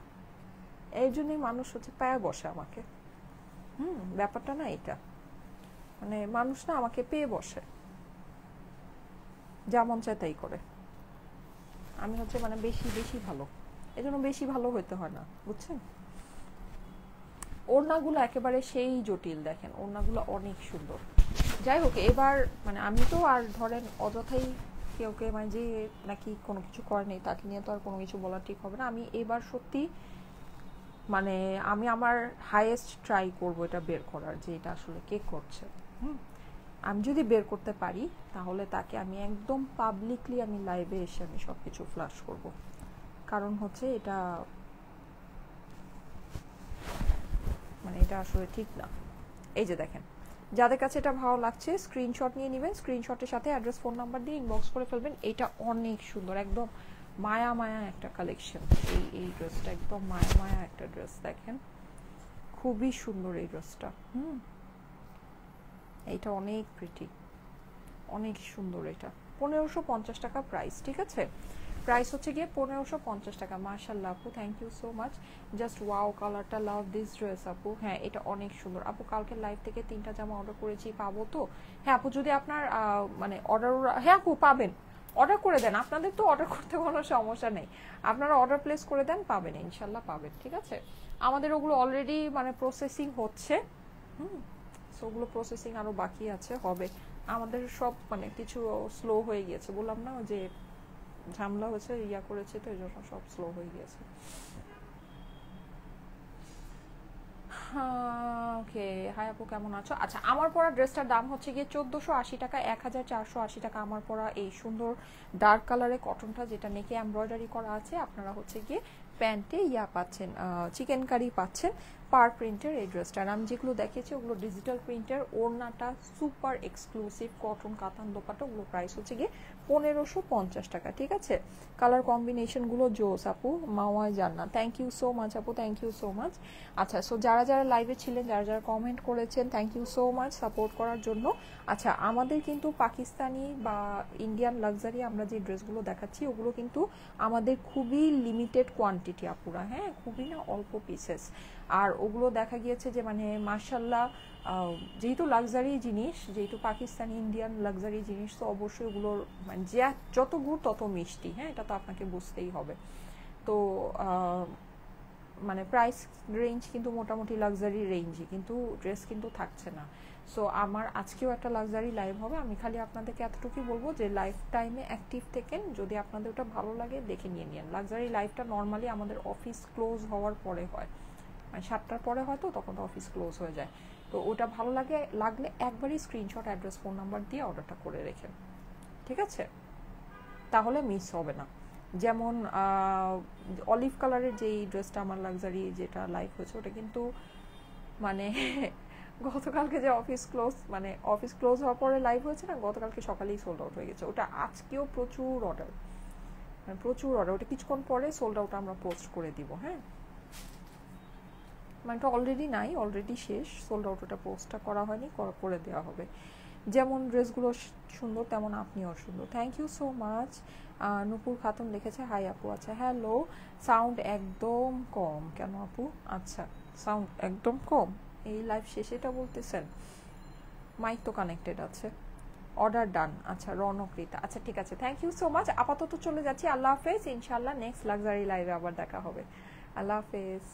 Speaker 1: এর জন্যই মানুষ হচ্ছে পায়ে বসে আমাকে। ব্যাপারটা না এটা, মানে মানুষ না আমাকে পেয়ে বসে, যা মন চায় তাই করে। আমি হচ্ছে মানে বেশি বেশি ভালো, এজন্য বেশি ভালো হইতে হয় না, বুঝছেন। ওড়নাগুলো একেবারে সেই জটিল, দেখেন ওড়নাগুলো অনেক সুন্দর। যাই হোক, এবার মানে আমি তো আর ধরেন অযথাই কেউকে মানে যে নাকি কোনো কিছু করে নেই তাকে নিয়ে তো আর কোনো কিছু বলা ঠিক হবে না। আমি এবার সত্যি মানে আমি আমার হাইয়েস্ট ট্রাই করব এটা বের করার, যে এটা আসলে কে করছে। আমি যদি বের করতে পারি তাহলে তাকে আমি একদম পাবলিকলি আমি লাইভে এসে আমি সব কিছু ফ্ল্যাশ করব, কারণ হচ্ছে এটা মানে এটা আসলে ঠিক না। এই যে দেখেন, যাদের কাছে এটা ভালো লাগছে স্ক্রিনশট নিয়ে নেবেন, স্ক্রিনশটের সাথে অ্যাড্রেস ফোন নাম্বার দিয়ে ইনবক্স করে ফেলবেন। এটা অনেক সুন্দর, একদম মায়া মায়া একটা কালেকশন। এই ড্রেসটা একদম মায়া মায়া একটা ড্রেস, দেখেন খুবই সুন্দর এই ড্রেসটা। এইটা অনেক প্রিটি, অনেক সুন্দর। এটা 1550 টাকা প্রাইস, ঠিক আছে, প্রাইস হচ্ছে গিয়ে 1550 টাকা। মাশাআল্লাহ আপু, thank you so much, just wow, কালারটা লাভ দিস ড্রেস আপু। হ্যাঁ এটা অনেক সুন্দর আপু, কালকে লাইভ থেকে 3টা জামা অর্ডার করেছি, পাবো তো? হ্যাঁ আপু, যদি আপনার মানে অর্ডার, হ্যাঁ আপু পাবেন, অর্ডার করে দেন, আপনাদের তো অর্ডার করতে কোনো সমস্যা নেই, আপনারা অর্ডার প্লেস করে দেন, পাবেন ইনশাল্লাহ পাবেন, ঠিক আছে। আমাদের ওগুলো অলরেডি মানে প্রসেসিং হচ্ছে, সো ওগুলো প্রসেসিং আরও বাকি আছে, হবে। আমাদের সব মানে কিছু স্লো হয়ে গিয়েছে, বললাম না যে ঝামেলা হয়েছে, ইয়া করেছে, তো এই জন্য সব স্লো হয়ে গিয়েছে। ওকে, হাই আপু কেমন আছো? আচ্ছা, আমার পরা ড্রেসটার দাম হচ্ছে গিয়ে 1480 টাকা, 1480 টাকা আমার পরা এই সুন্দর ডার্ক কালারের কটনটা, যেটা নেকে এমব্রয়ডারি করা আছে। আপনারা হচ্ছে গিয়ে প্যান্টে ইয়া পাচ্ছেন, চিকেন কারি পাচ্ছেন, পার প্রিন্টের এই ড্রেসটা। আর আমি যেগুলো দেখেছি ওগুলো ডিজিটাল প্রিন্টের, ওড়নাটা সুপার এক্সক্লুসিভ কটন কাতান দোপাটা, ওগুলো প্রাইস হচ্ছে গিয়ে 1550 টাকা, ঠিক আছে। কালার কম্বিনেশনগুলো জোস আপু, Mawaye Jannat, thank you so much আপু, থ্যাংক ইউ সো মাচ। আচ্ছা, সো যারা যারা লাইভে ছিলেন, যারা যারা কমেন্ট করেছেন, thank you so much support করার জন্য। আচ্ছা, আমাদের কিন্তু পাকিস্তানি বা ইন্ডিয়ান লাক্সারি আমরা যে ড্রেসগুলো দেখাচ্ছি ওগুলো কিন্তু আমাদের খুবই লিমিটেড কোয়ান্টিটি আপুরা, হ্যাঁ খুবই না অল্প পিসেস। আর ওগুলো দেখা গিয়েছে যে মানে মাশাল্লাহ, যেহেতু লাক্সারি জিনিস, যেহেতু পাকিস্তানি ইন্ডিয়ান লাক্সারি জিনিস, তো অবশ্যই ওগুলোর মানে যত গুড় তত মিষ্টি, হ্যাঁ এটা তো আপনাকে বুঝতেই হবে। তো মানে প্রাইস রেঞ্জ কিন্তু মোটামুটি লাক্সারি রেঞ্জই, কিন্তু ড্রেস কিন্তু থাকছে না। সো আমার আজকেও একটা লাক্সারি লাইভ হবে, আমি খালি আপনাদেরকে এতটুকুই বলবো যে লাইভ টাইমে অ্যাক্টিভ থেকেন, যদি আপনাদের ওটা ভালো লাগে দেখে নিয়ে নিন। লাক্সারি লাইভটা নর্মালি আমাদের অফিস ক্লোজ হওয়ার পরে হয়, মানে 7টার পরে হয়তো, তখন তো অফিস ক্লোজ হয়ে যায়। তো ওটা ভালো লাগলে একবারই স্ক্রিনশট অ্যাড্রেস ফোন নাম্বার দিয়ে অর্ডারটা করে রেখেন, ঠিক আছে, তাহলে মিস হবে না। যেমন অলিভ কালারের যেই ড্রেসটা আমার লাক্সারি যেটা লাইভ হয়েছে, ওটা কিন্তু মানে গতকালকে যে অফিস ক্লোজ হওয়ার পরে লাইভ হয়েছে না, গতকালকে সকালেই সোল্ড আউট হয়ে গেছে। ওটা আজকেও প্রচুর অর্ডার, মানে প্রচুর অর্ডার, ওটা কিছুক্ষণ পরে সোল্ড আউট আমরা পোস্ট করে দিব। হ্যাঁ মানে এটা অলরেডি নাই, অলরেডি শেষ, সোল্ড আউট, ওটা পোস্টটা করা হয়নি, করে দেওয়া হবে। যেমন ড্রেসগুলো সুন্দর তেমন আপনিও সুন্দর। Thank you so much. Nupur Khatun লিখেছে হাই আপু। আচ্ছা হ্যালো, সাউন্ড একদম কম কেন আপু? আচ্ছা সাউন্ড একদম কম, এই লাইভ শেষে এটা বলতেছেন? মাইক তো কানেক্টেড আছে। অর্ডার ডান। আচ্ছা রনকৃতা, আচ্ছা ঠিক আছে, থ্যাংক ইউ সো মাচ। আপাতত চলে যাচ্ছি, আল্লাহ হাফেজ, ইনশাল্লাহ নেক্সট লাক্সারি লাইভে আবার দেখা হবে। আল্লাহ হাফেজ।